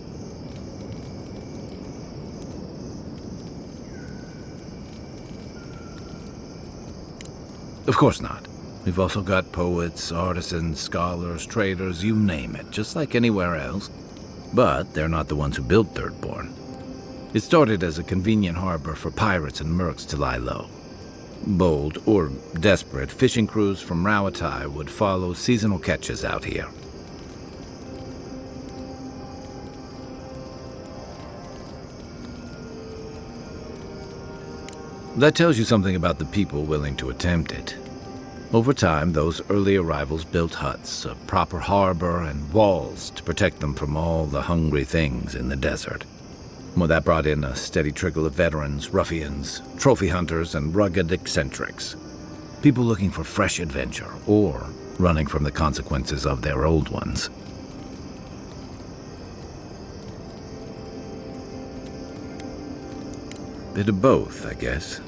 Speaker 3: Of course not. We've also got poets, artisans, scholars, traders, you name it, just like anywhere else. But they're not the ones who built Thirdborn. It started as a convenient harbor for pirates and mercs to lie low. Bold, or desperate, fishing crews from Rauatai would follow seasonal catches out here. That tells you something about the people willing to attempt it. Over time, those early arrivals built huts, a proper harbor, and walls to protect them from all the hungry things in the desert. Well, that brought in a steady trickle of veterans, ruffians, trophy hunters, and rugged eccentrics. People looking for fresh adventure, or running from the consequences of their old ones. Bit of both, I guess.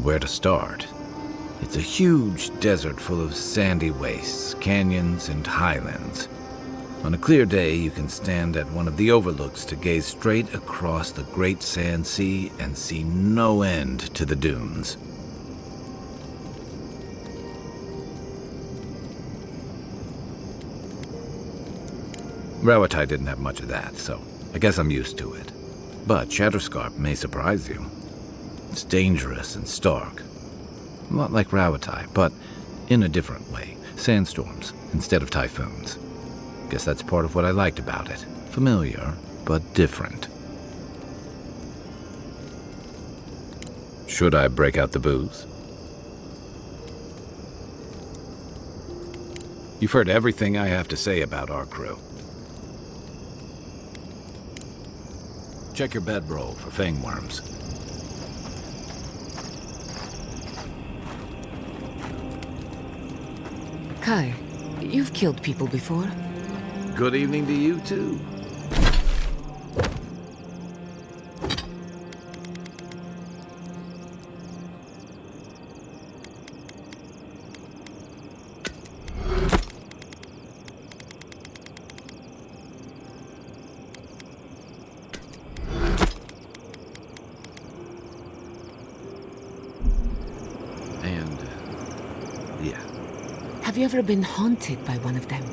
Speaker 3: Where to start? It's a huge desert full of sandy wastes, canyons, and highlands. On a clear day, you can stand at one of the overlooks to gaze straight across the Great Sand Sea and see no end to the dunes. Rauatai didn't have much of that, so I guess I'm used to it. But Shatterscarp may surprise you. It's dangerous and stark. A lot like Rauatai, but in a different way. Sandstorms instead of typhoons. Guess that's part of what I liked about it. Familiar, but different. Should I break out the booze? You've heard everything I have to say about our crew. Check your bedroll for fangworms.
Speaker 1: Kai, you've killed people before.
Speaker 3: Good evening to you, too.
Speaker 1: Have you ever been haunted by one of them?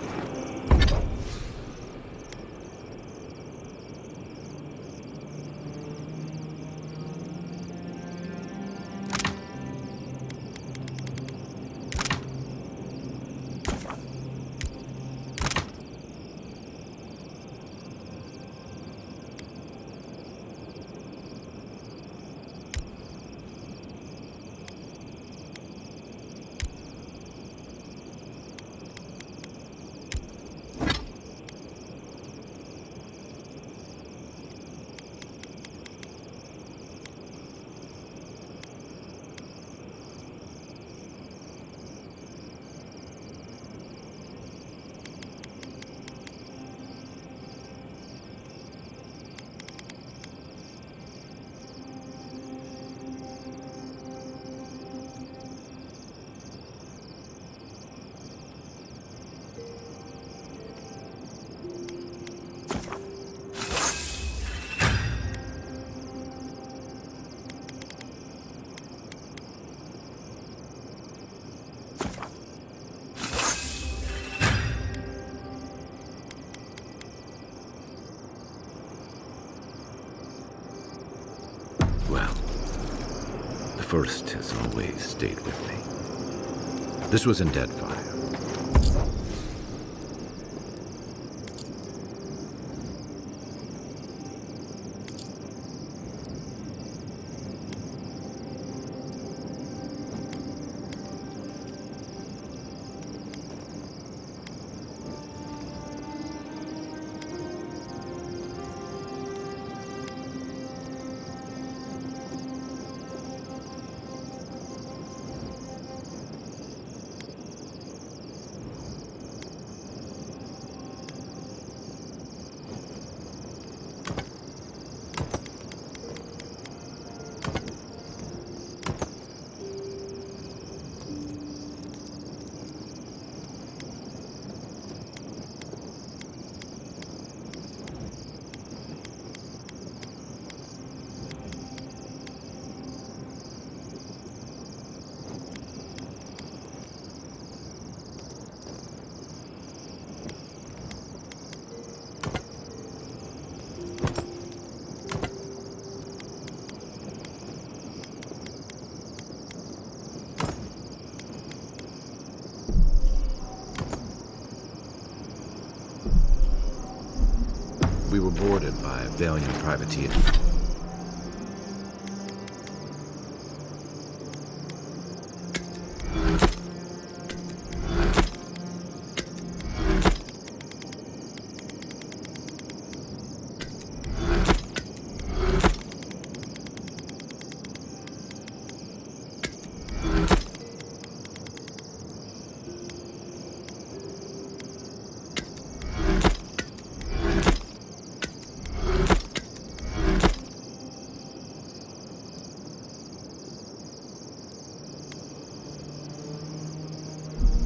Speaker 3: first has always stayed with me. This was in Deadfire. We were boarded by a valiant privateer.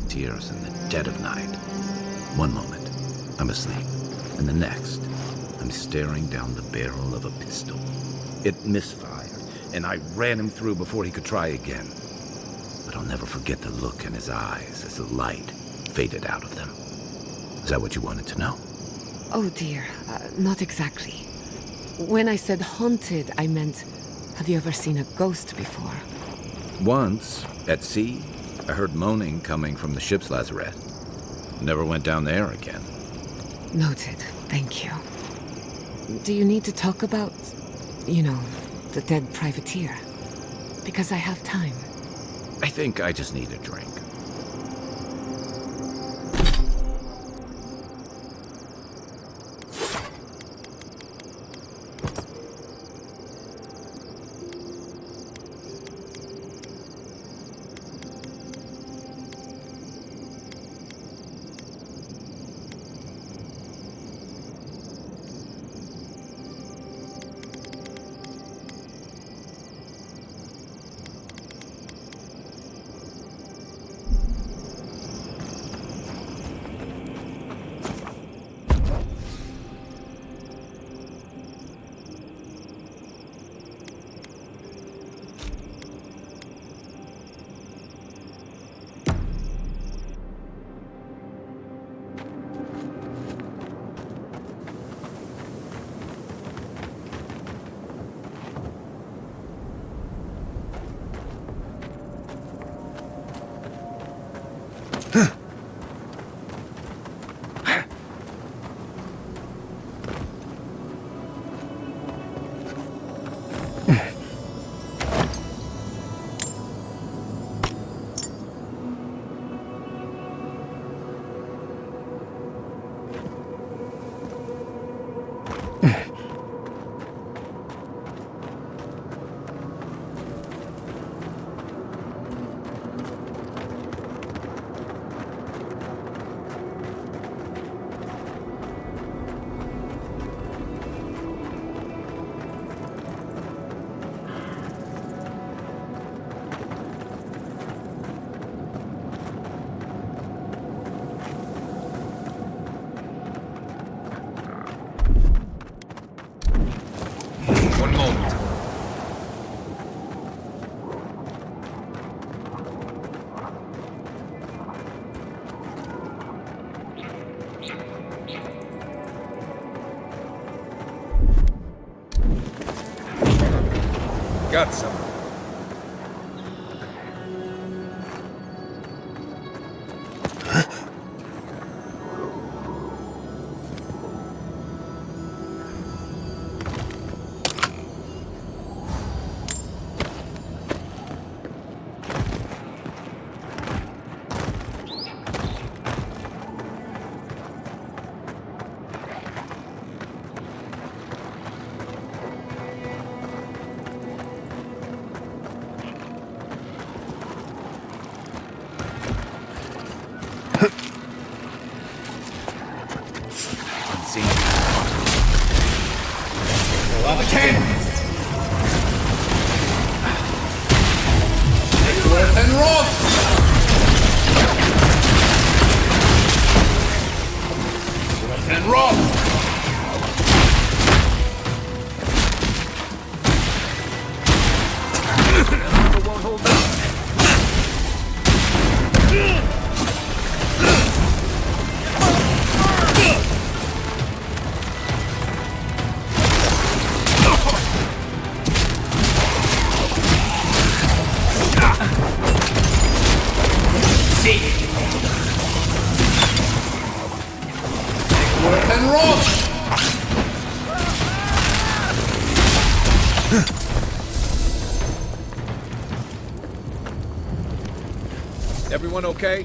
Speaker 3: Tears in the dead of night. One moment, I'm asleep, and the next, I'm staring down the barrel of a pistol. It misfired, and I ran him through before he could try again. But I'll never forget the look in his eyes as the light faded out of them. Is that what you wanted to know?
Speaker 1: Oh dear, not exactly. When I said haunted, I meant, have you ever seen a ghost before?
Speaker 3: Once, at sea, I heard moaning coming from the ship's lazarette. Never went down there again.
Speaker 1: Noted. Thank you. Do you need to talk about, you know, the dead privateer? Because I have time.
Speaker 3: I think I just need a drink.
Speaker 2: Got some.
Speaker 10: rot!
Speaker 2: Everyone okay?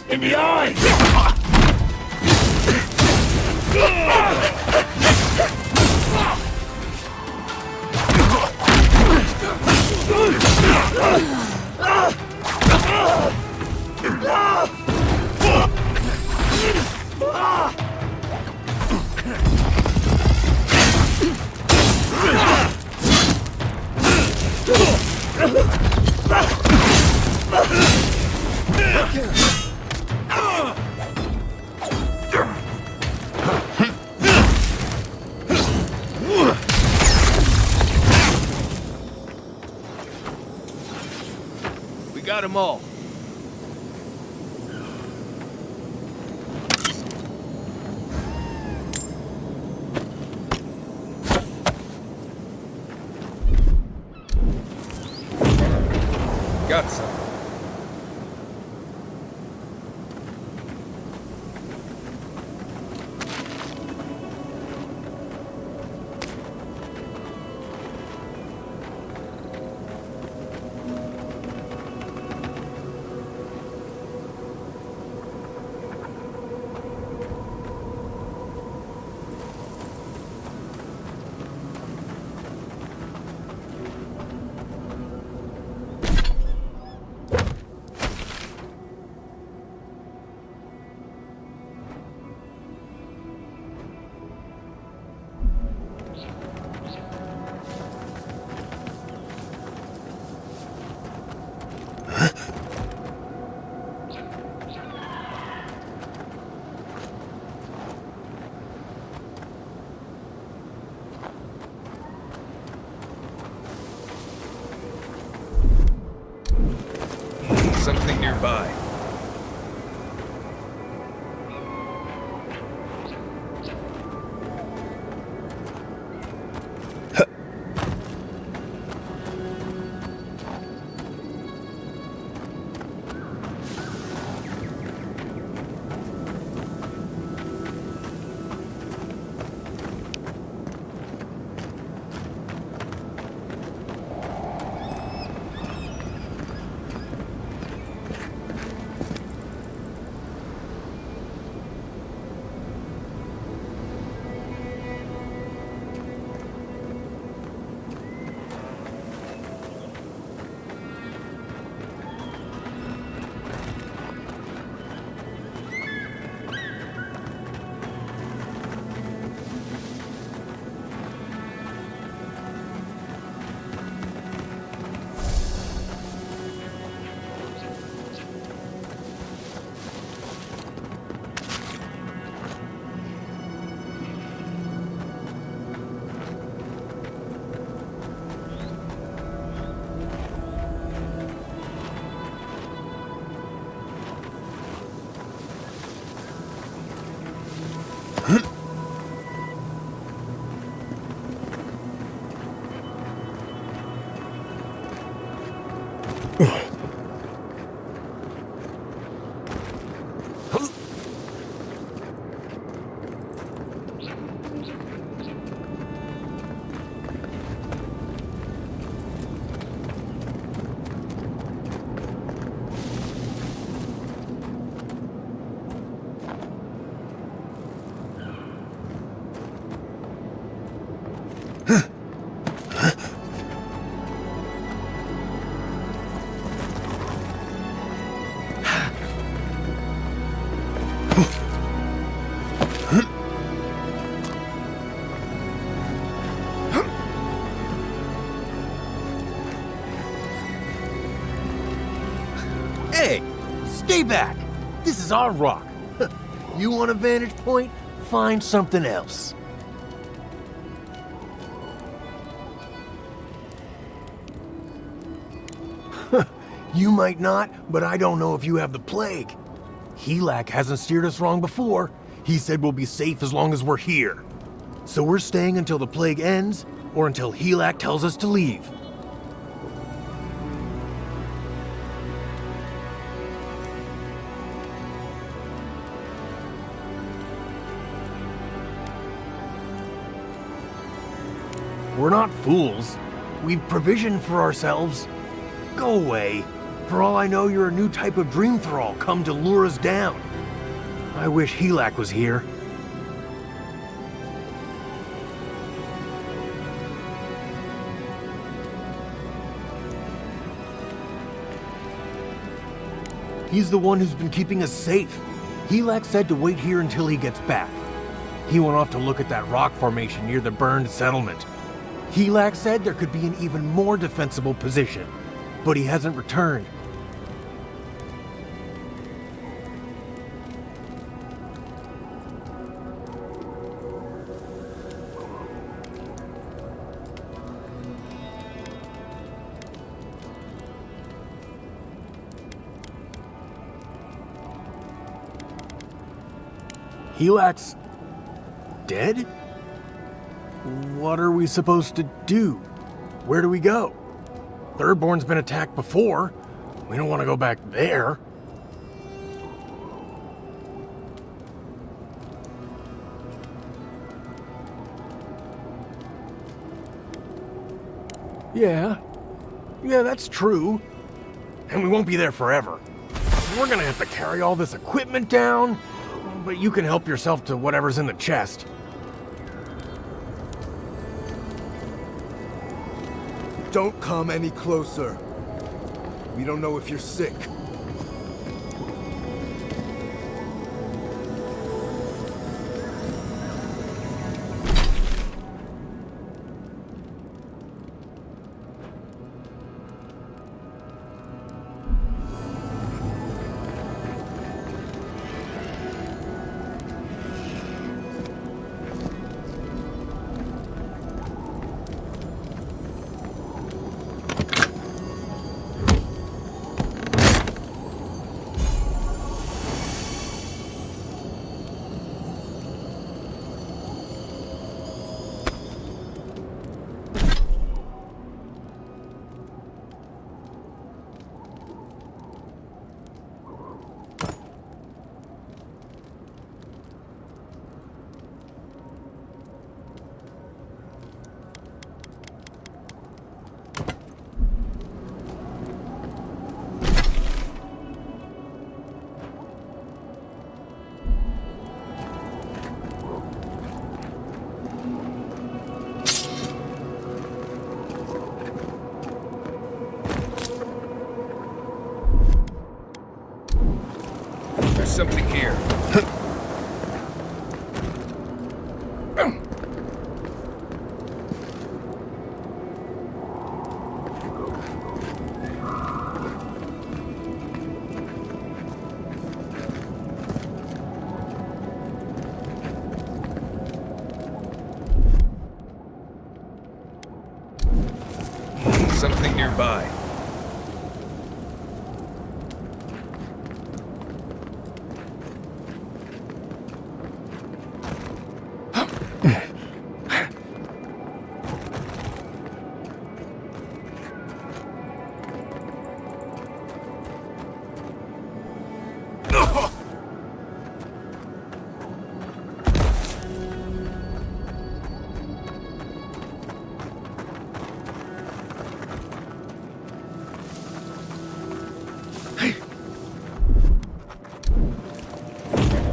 Speaker 10: In the eye!
Speaker 2: We got them all. Got some. Something nearby.
Speaker 20: Hey, stay back. This is our rock. You want a vantage point? Find something else. You might not, but I don't know if you have the plague. Helak hasn't steered us wrong before. He said we'll be safe as long as we're here. So we're staying until the plague ends, or until Helak tells us to leave. We're not fools. We've provisioned for ourselves. Go away. For all I know, you're a new type of dream thrall come to lure us down. I wish Helak was here. He's the one who's been keeping us safe. Helak said to wait here until he gets back. He went off to look at that rock formation near the burned settlement. Helak said there could be an even more defensible position, but he hasn't returned. Helak's dead? What are we supposed to do? Where do we go? Thirdborn's been attacked before. We don't want to go back there. Yeah, that's true. And we won't be there forever. We're gonna have to carry all this equipment down, but you can help yourself to whatever's in the chest.
Speaker 5: Don't come any closer. We don't know if you're sick.
Speaker 2: Something here. Something nearby.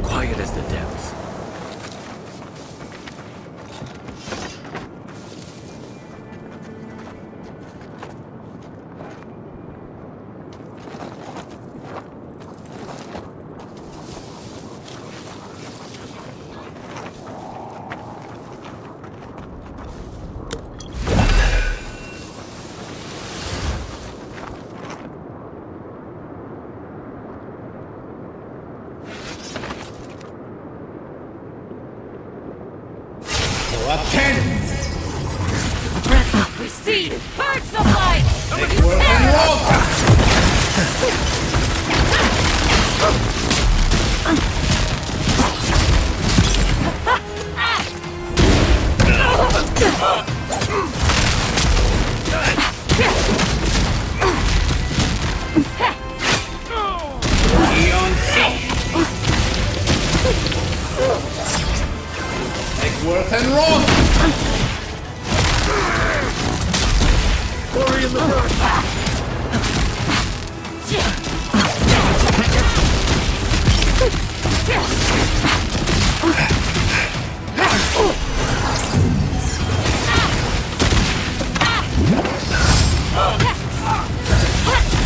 Speaker 18: Quiet as the depths.
Speaker 10: Receive! Burst of light! Take work and roll! Eon seek! Take work and roll! Glory in the dark!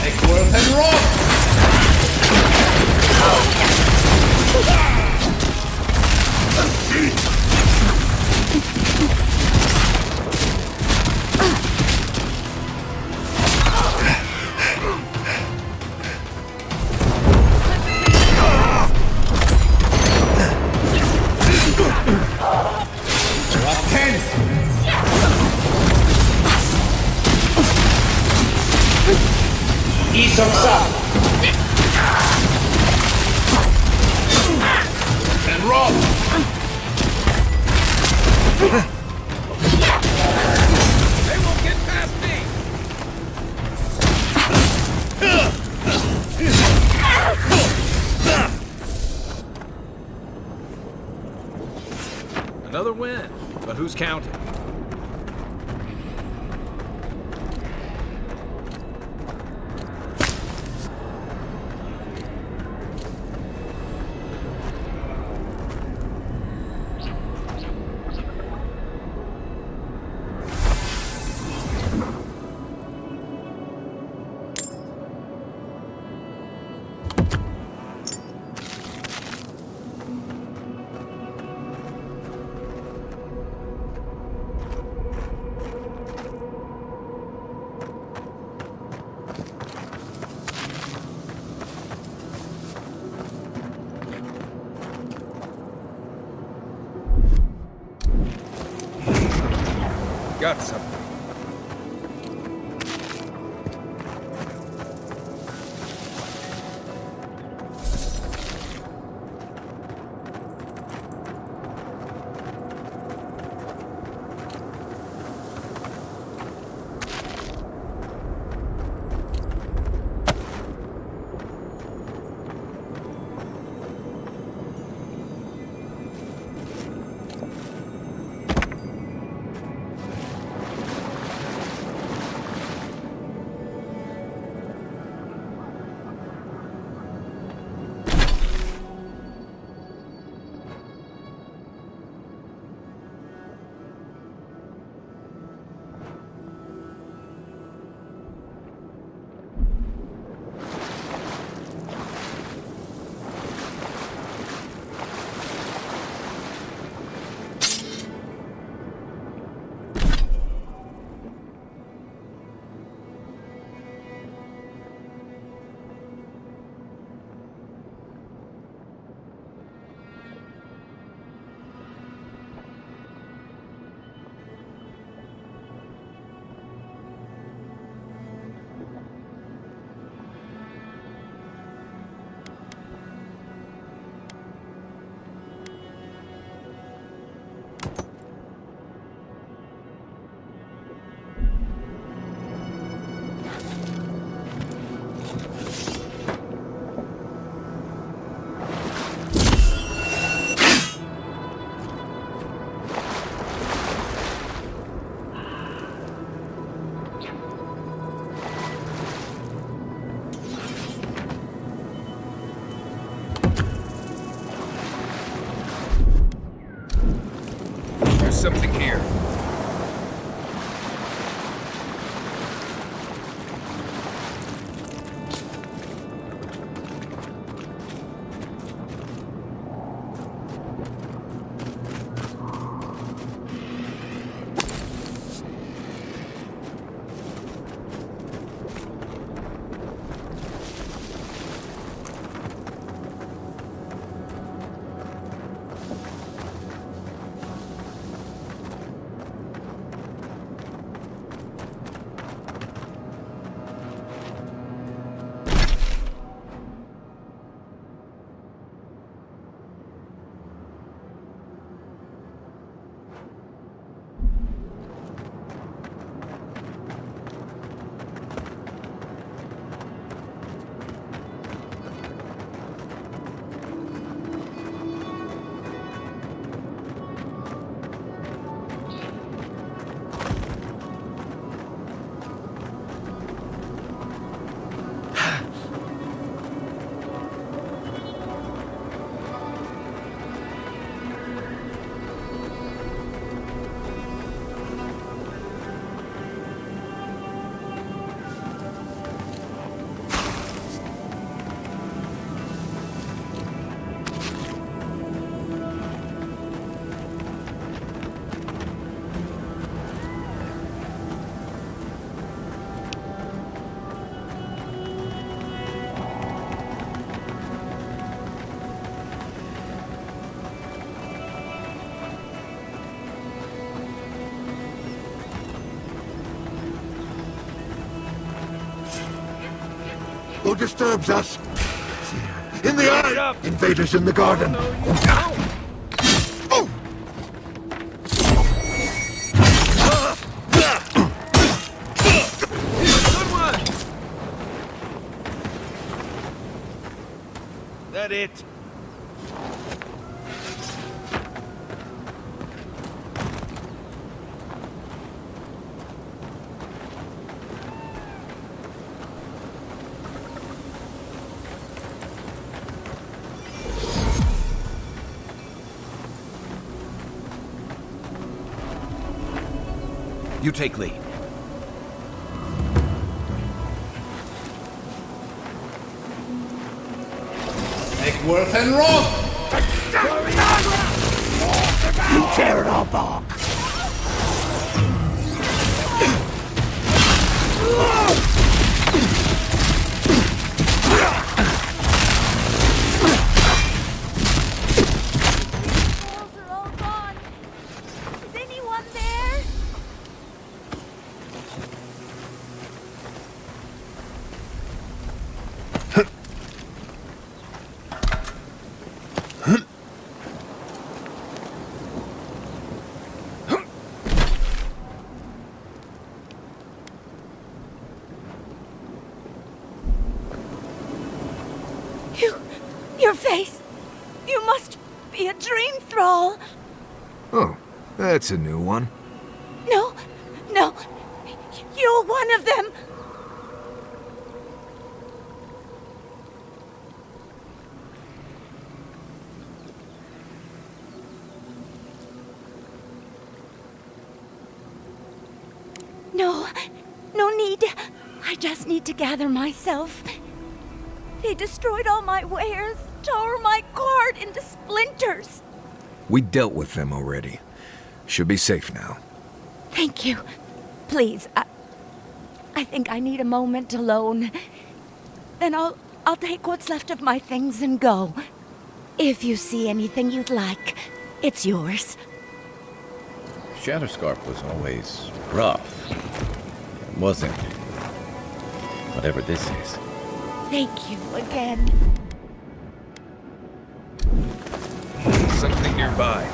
Speaker 10: Take worth and roll! East of south. And roll. They won't get past me.
Speaker 2: Another win, but who's counting? Got something. something here.
Speaker 9: Who disturbs us? In the eye! Invaders in the garden!
Speaker 11: Good one! That it?
Speaker 3: You take lead.
Speaker 21: Make worth and wrath! You tear it all apart!
Speaker 7: Your face! You must be a dream thrall!
Speaker 2: Oh, that's a new one.
Speaker 7: No, no, you're one of them! No, no need. I just need to gather myself. They destroyed all my wares, tore my cart into splinters.
Speaker 2: We dealt with them already. Should be safe now.
Speaker 7: Thank you. Please, I think I need a moment alone. Then I'll take what's left of my things and go. If you see anything you'd like, it's yours.
Speaker 3: Shatterscarp was always rough, wasn't it? Whatever this is.
Speaker 7: Thank you again.
Speaker 2: Something nearby.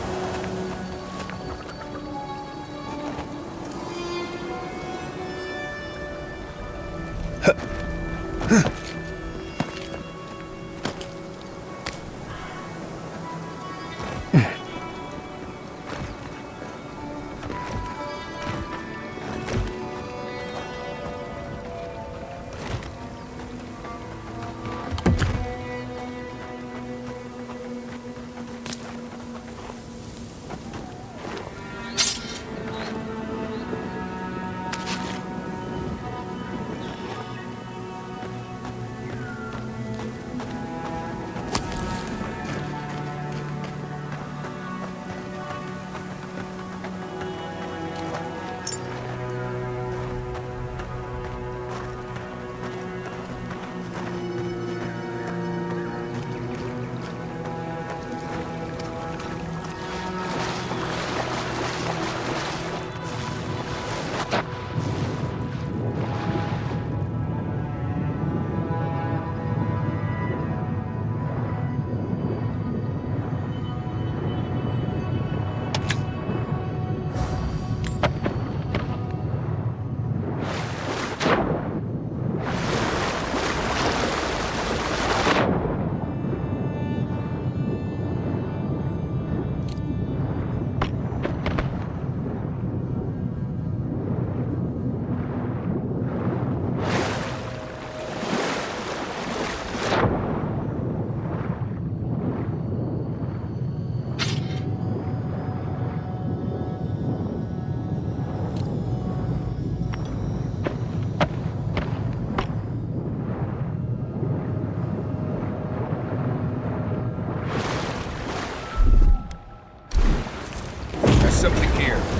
Speaker 2: here.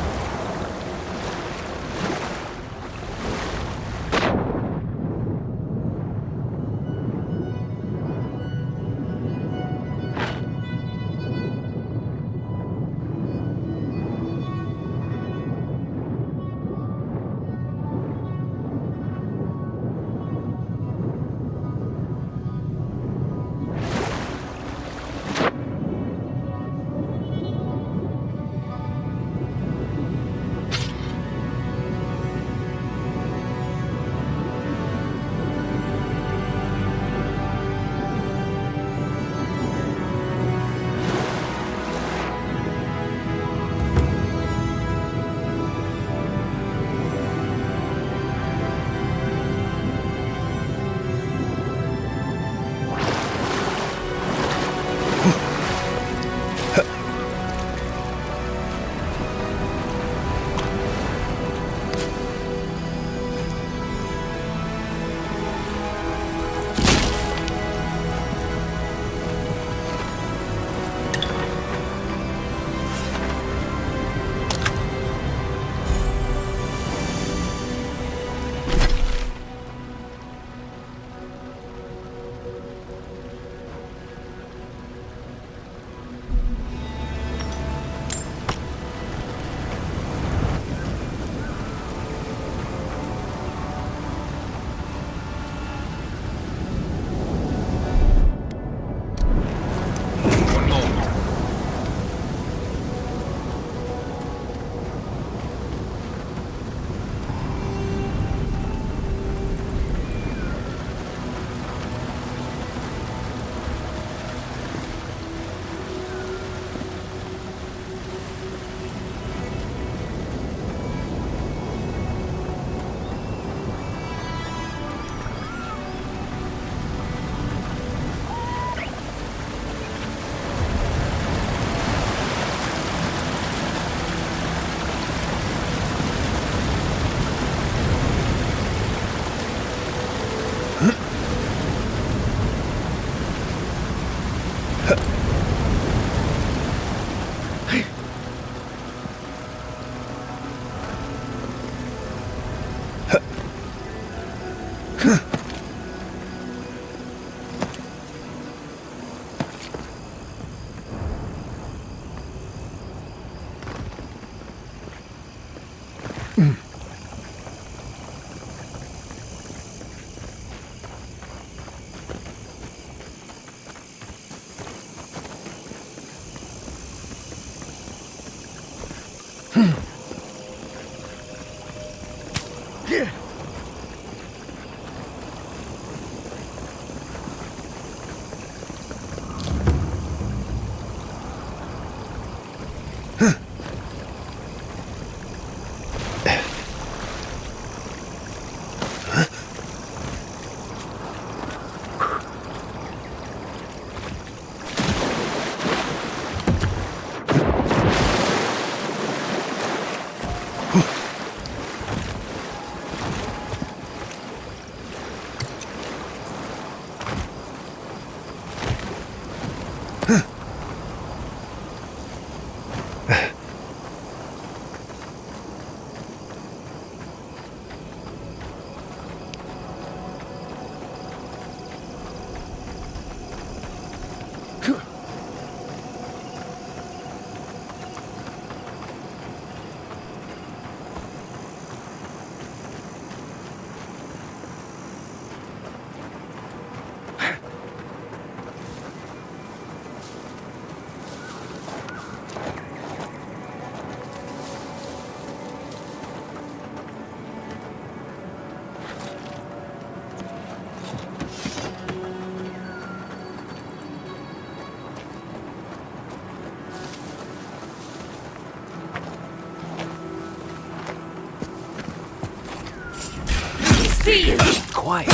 Speaker 10: See you!
Speaker 16: Quiet.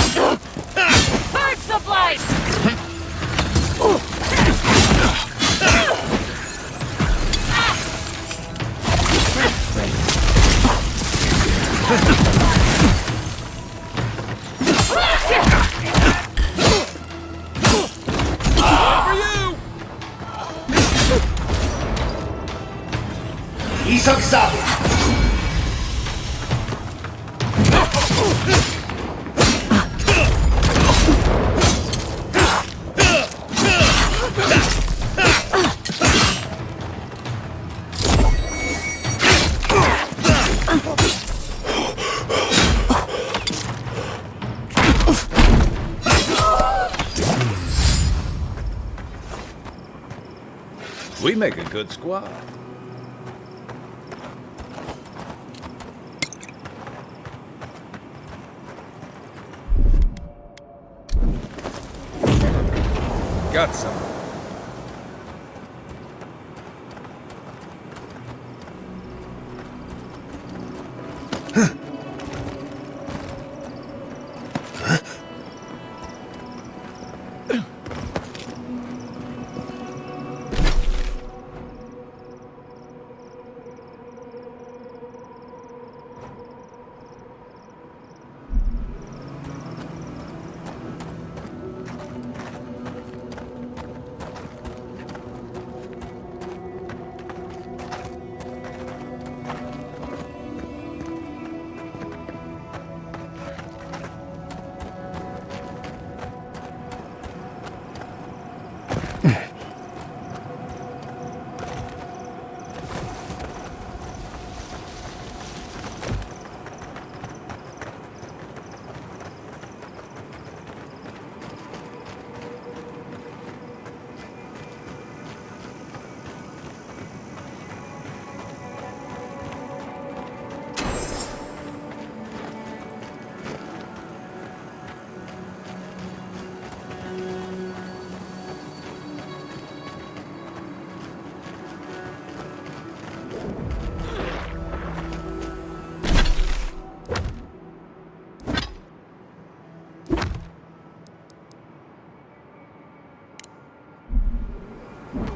Speaker 10: Purge the blight!
Speaker 3: We make a good squad.
Speaker 2: Got some.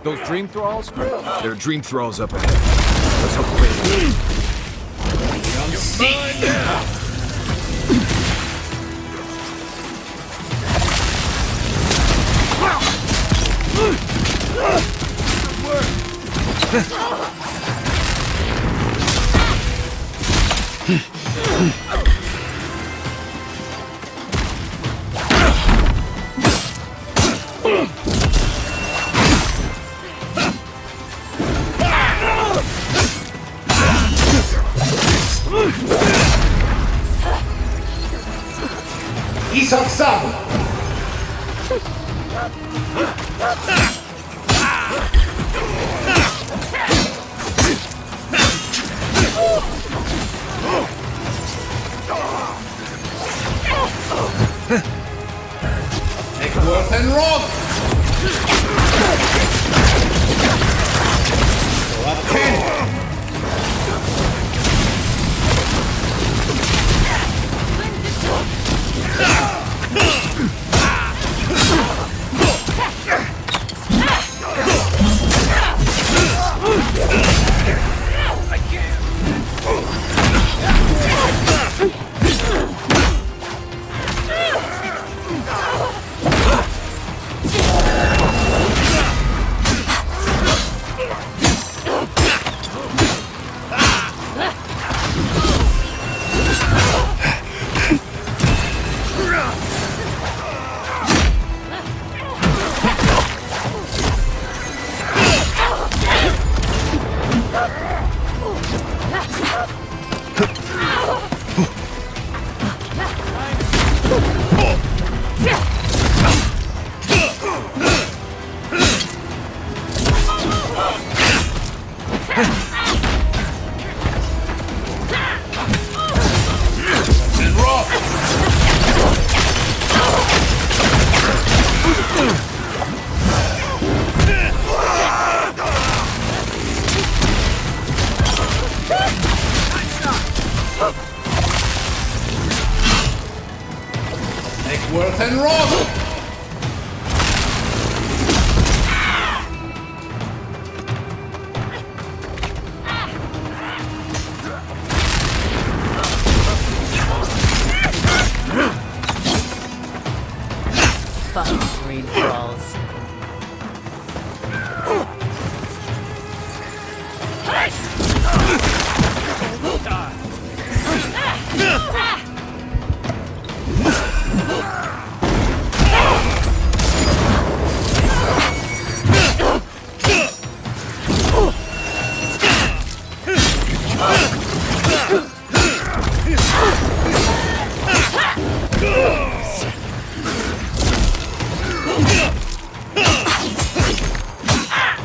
Speaker 2: Those dream thralls? There are dream thralls up ahead. Let's hope
Speaker 21: You're mine now!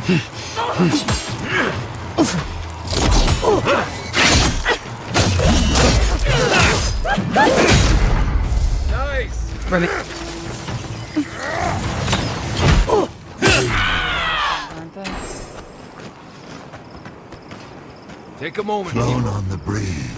Speaker 2: Nice!
Speaker 12: Remy.
Speaker 2: Take a moment.
Speaker 9: Flown on the breeze.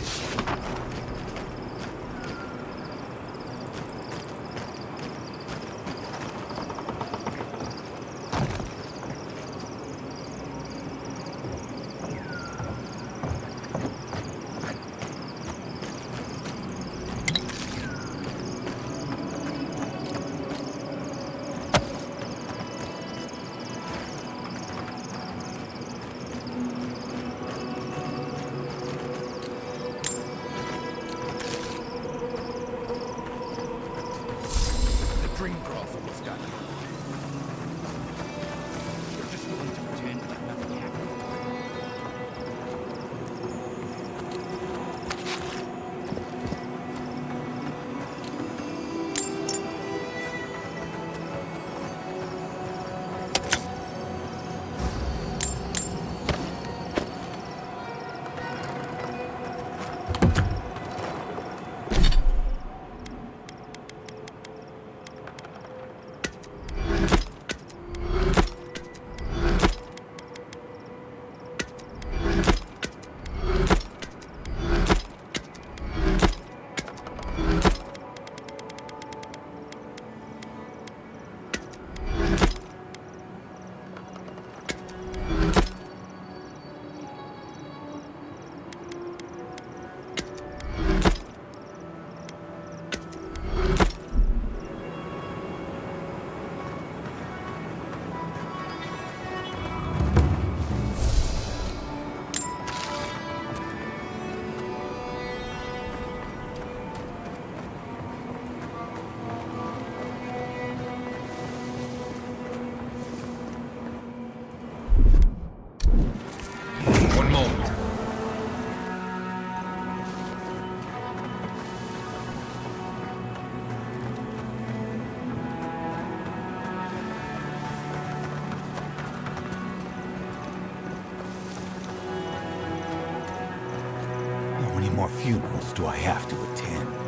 Speaker 21: more funerals do I have to attend?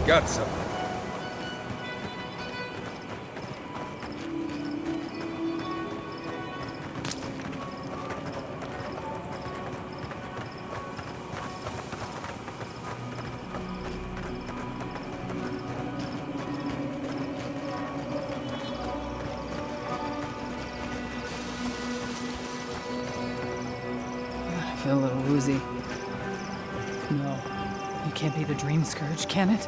Speaker 2: Got something.
Speaker 13: I feel a little woozy. No, it can't be the Dream Scourge, can it?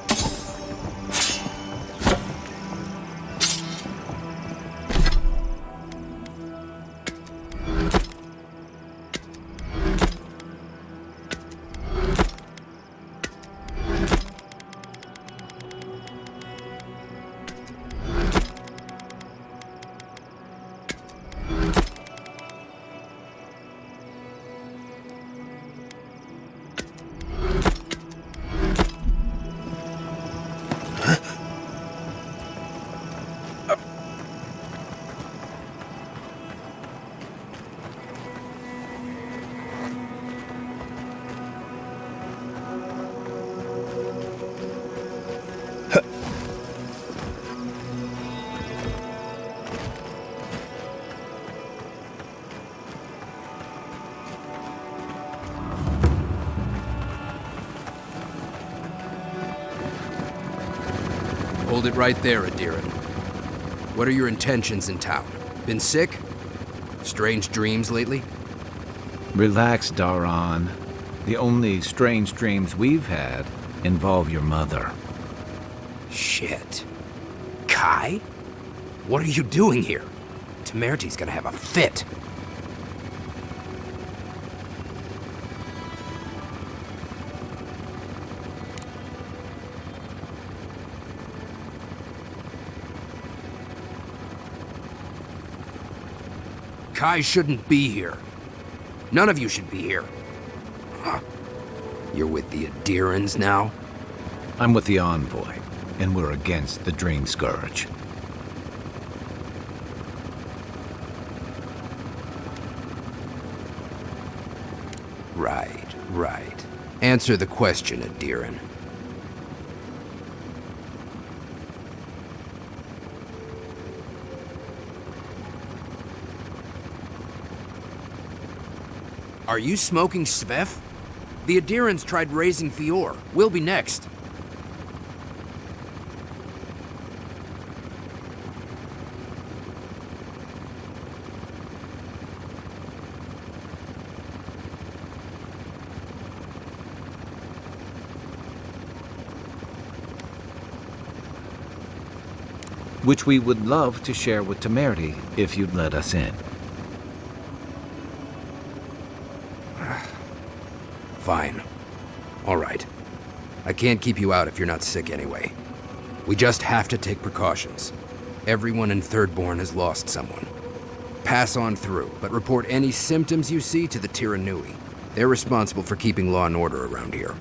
Speaker 4: Hold it right there, Adiran. What are your intentions in town? Been sick? Strange dreams lately?
Speaker 3: Relax, Daran. The only strange dreams we've had involve your mother.
Speaker 4: Shit. Kai? What are you doing here? Temerty's gonna have a fit. Kai shouldn't be here. None of you should be here. Huh. You're with the Adirans now?
Speaker 3: I'm with the Envoy, and we're against the Dream Scourge.
Speaker 4: Right. Answer the question, Adiran. Are you smoking Svef? The Adirans tried raising Fior. We'll be next.
Speaker 3: Which we would love to share with Temerity if you'd let us in.
Speaker 4: Fine. All right. I can't keep you out if you're not sick anyway. We just have to take precautions. Everyone in Thirdborn has lost someone. Pass on through, but report any symptoms you see to the Tiranui. They're responsible for keeping law and order around here.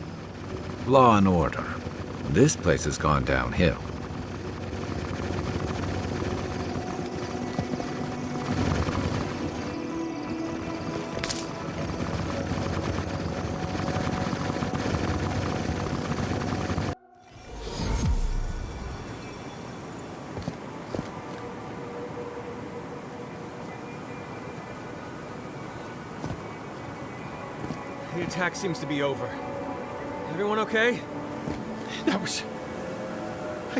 Speaker 3: Law and order. This place has gone downhill.
Speaker 22: The attack seems to be over. Everyone okay?
Speaker 23: I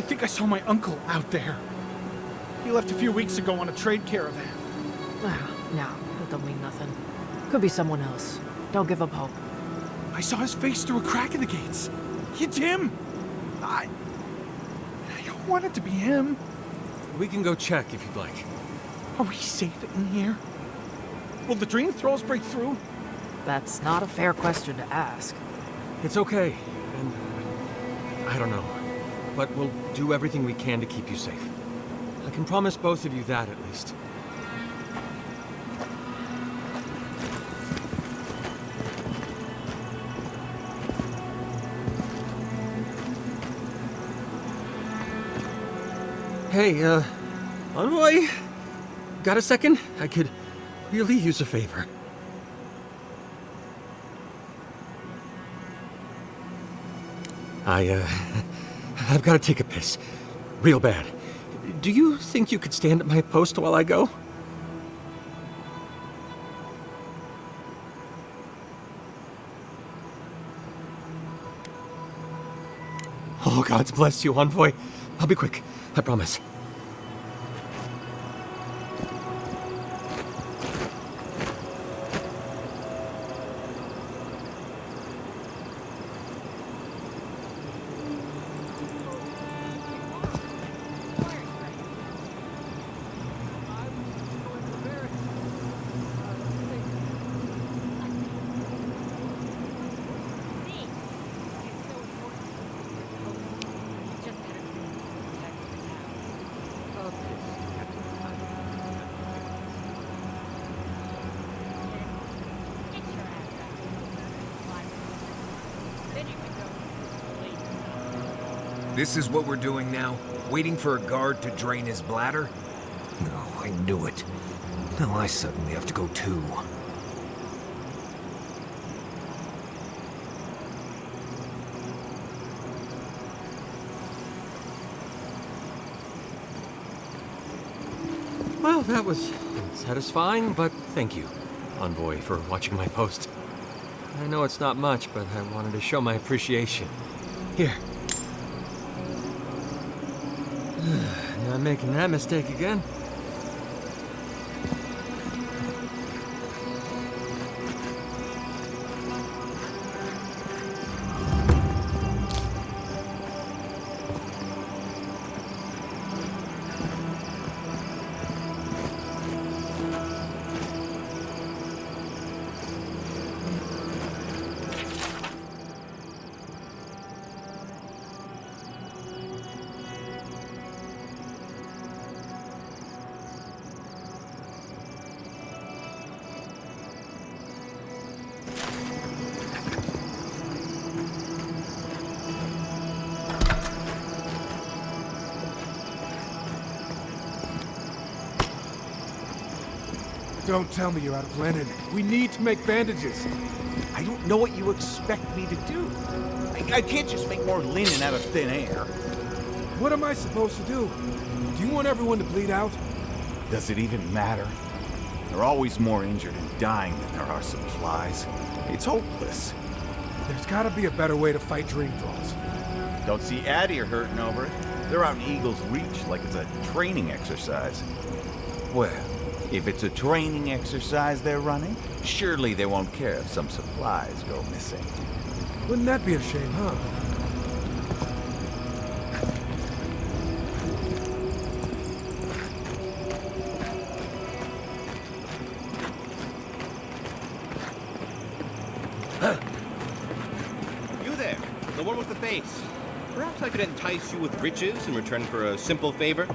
Speaker 23: think I saw my uncle out there. He left a few weeks ago on a trade caravan.
Speaker 12: No, that don't mean nothing. Could be someone else. Don't give up hope.
Speaker 23: I saw his face through a crack in the gates. It's him! I don't want it to be him.
Speaker 22: We can go check if you'd like.
Speaker 23: Are we safe in here? Will the dream throws break through?
Speaker 12: That's not a fair question to ask.
Speaker 22: It's okay, and I don't know. But we'll do everything we can to keep you safe. I can promise both of you that, at least. Hey, Envoy? Got a second? I could really use a favor. I've got to take a piss. Real bad. Do you think you could stand at my post while I go? Oh, God's bless you, Envoy. I'll be quick. I promise.
Speaker 2: This is what we're doing now? Waiting for a guard to drain his bladder? No, I knew it. Now I suddenly have to go too.
Speaker 22: Well, that was satisfying, but thank you, Envoy, for watching my post. I know it's not much, but I wanted to show my appreciation. Here. I'm making that mistake again.
Speaker 5: Don't tell me you're out of linen. We need to make bandages.
Speaker 21: I don't know what you expect me to do. I can't just make more linen out of thin air.
Speaker 5: What am I supposed to do? Do you want everyone to bleed out?
Speaker 21: Does it even matter? There are always more injured and dying than there are supplies. It's hopeless.
Speaker 5: There's gotta be a better way to fight dream thralls.
Speaker 21: Don't see Addie hurting over it. They're out in Eagle's Reach like it's a training exercise. Well, if it's a training exercise they're running, surely they won't care if some supplies go missing.
Speaker 5: Wouldn't that be a shame, huh?
Speaker 14: You there, the one with the face. Perhaps I could entice you with riches in return for a simple favor?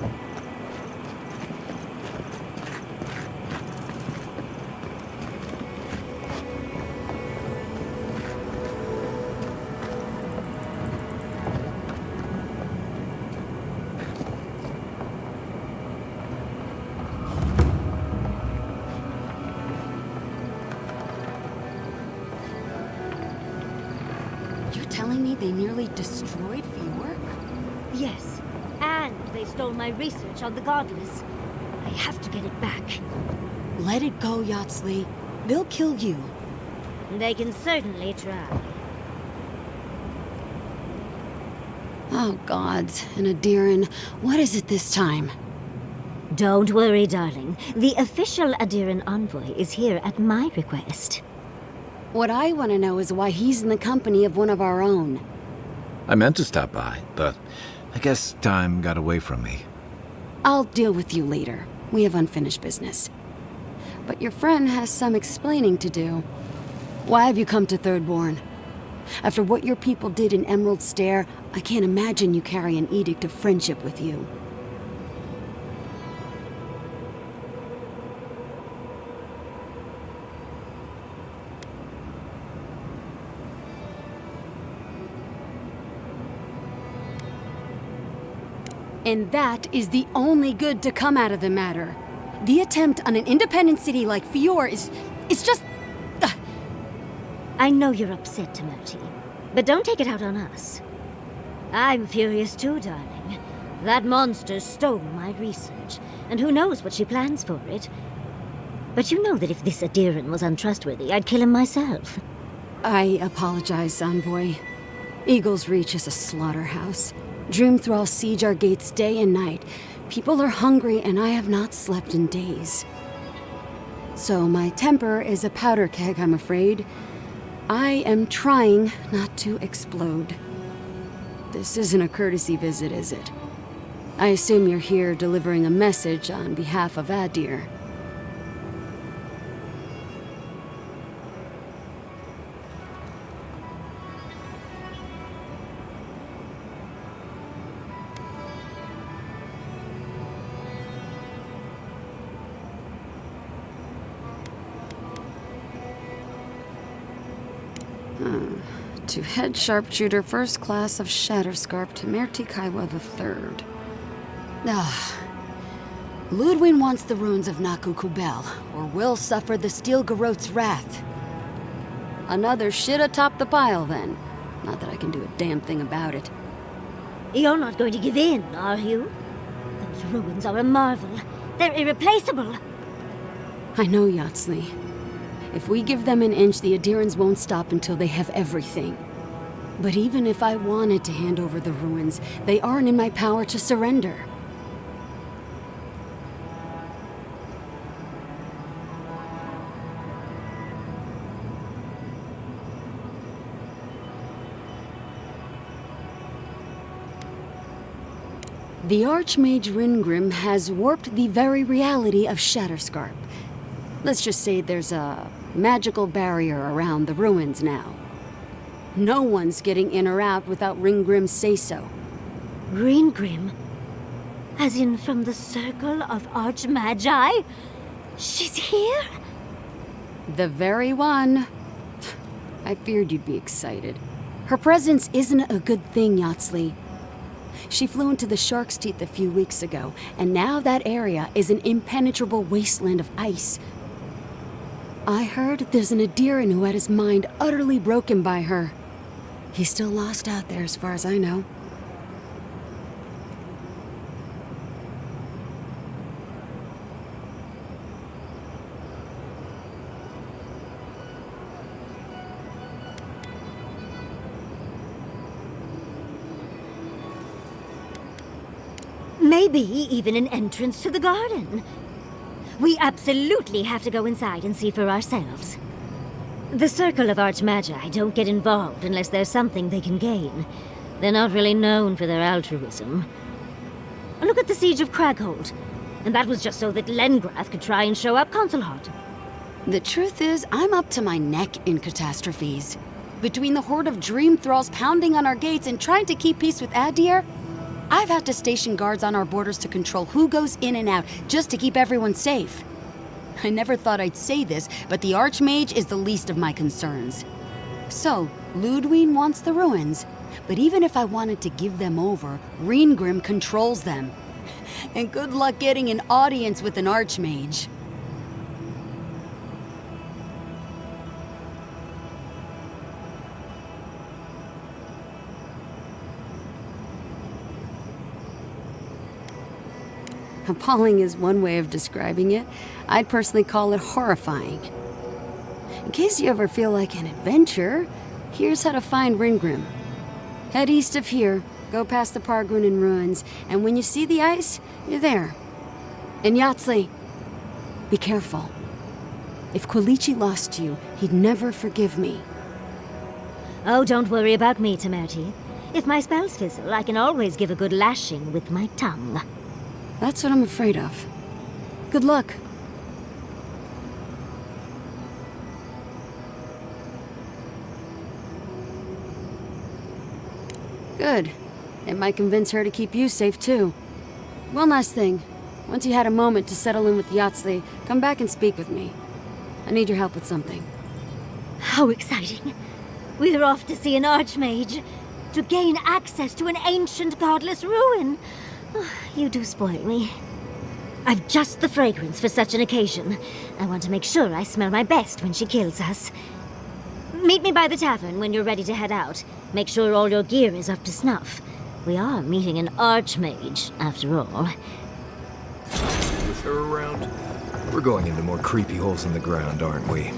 Speaker 6: They nearly destroyed Wharaki?
Speaker 10: Yes, and they stole my research on the godless. I have to get it back.
Speaker 6: Let it go, Yatzli. They'll kill you.
Speaker 10: They can certainly try.
Speaker 6: Oh, gods. And Adiran, what is it this time?
Speaker 10: Don't worry, darling. The official Adiran envoy is here at my request.
Speaker 6: What I want to know is why he's in the company of one of our own.
Speaker 3: I meant to stop by, but I guess time got away from me.
Speaker 6: I'll deal with you later. We have unfinished business. But your friend has some explaining to do. Why have you come to Thirdborn? After what your people did in Emerald Stair, I can't imagine you carry an edict of friendship with you. And that is the only good to come out of the matter. The attempt on an independent city like Fior is just...
Speaker 10: I know you're upset, Timothy, but don't take it out on us. I'm furious too, darling. That monster stole my research, and who knows what she plans for it. But you know that if this Adiran was untrustworthy, I'd kill him myself.
Speaker 6: I apologize, Envoy. Eagle's Reach is a slaughterhouse. Dreamthralls siege our gates day and night. People are hungry, and I have not slept in days. So my temper is a powder keg, I'm afraid. I am trying not to explode. This isn't a courtesy visit, is it? I assume you're here delivering a message on behalf of Adir. To head sharpshooter first class of Shatterscarp to Mertikaiwa III. Ludwin wants the ruins of Naku Kubel, or will suffer the Steel Garrote's wrath. Another shit atop the pile, then. Not that I can do a damn thing about it.
Speaker 10: You're not going to give in, are you? Those ruins are a marvel. They're irreplaceable.
Speaker 6: I know, Yatzli. If we give them an inch, the Adirans won't stop until they have everything. But even if I wanted to hand over the ruins, they aren't in my power to surrender. The Archmage Ringrim has warped the very reality of Shatterscarp. Let's just say there's a magical barrier around the ruins now. No one's getting in or out without Ringgrim's say-so.
Speaker 10: Ringgrim? As in from the Circle of Archmagi? She's here?
Speaker 6: The very one. I feared you'd be excited. Her presence isn't a good thing, Yatzli. She flew into the Shark's Teeth a few weeks ago, and now that area is an impenetrable wasteland of ice. I heard there's an Adiran who had his mind utterly broken by her. He's still lost out there as far as I know.
Speaker 10: Maybe even an entrance to the garden. We absolutely have to go inside and see for ourselves. The Circle of Archmagi don't get involved unless there's something they can gain. They're not really known for their altruism. Look at the Siege of Craghold. And that was just so that Lengrath could try and show up Consulhot.
Speaker 6: The truth is, I'm up to my neck in catastrophes. Between the horde of dream thralls pounding on our gates and trying to keep peace with Adir, I've had to station guards on our borders to control who goes in and out, just to keep everyone safe. I never thought I'd say this, but the Archmage is the least of my concerns. So, Ludwine wants the ruins, but even if I wanted to give them over, Ringrim controls them. And good luck getting an audience with an Archmage. Appalling is one way of describing it. I'd personally call it horrifying. In case you ever feel like an adventure, here's how to find Ringrim. Head east of here, go past the Pargunin ruins, and when you see the ice, you're there. And Yatzli, be careful. If Quilichi lost you, he'd never forgive me.
Speaker 10: Oh, don't worry about me, Temerti. If my spells fizzle, I can always give a good lashing with my tongue.
Speaker 6: That's what I'm afraid of. Good luck. Good. It might convince her to keep you safe, too. One last thing. Once you had a moment to settle in with Yatzli, come back and speak with me. I need your help with something.
Speaker 10: How exciting. We're off to see an Archmage. To gain access to an ancient godless ruin. You do spoil me. I've just the fragrance for such an occasion. I want to make sure I smell my best when she kills us. Meet me by the tavern when you're ready to head out. Make sure all your gear is up to snuff. We are meeting an Archmage, after all.
Speaker 2: With her around, we're going into more creepy holes in the ground, aren't we?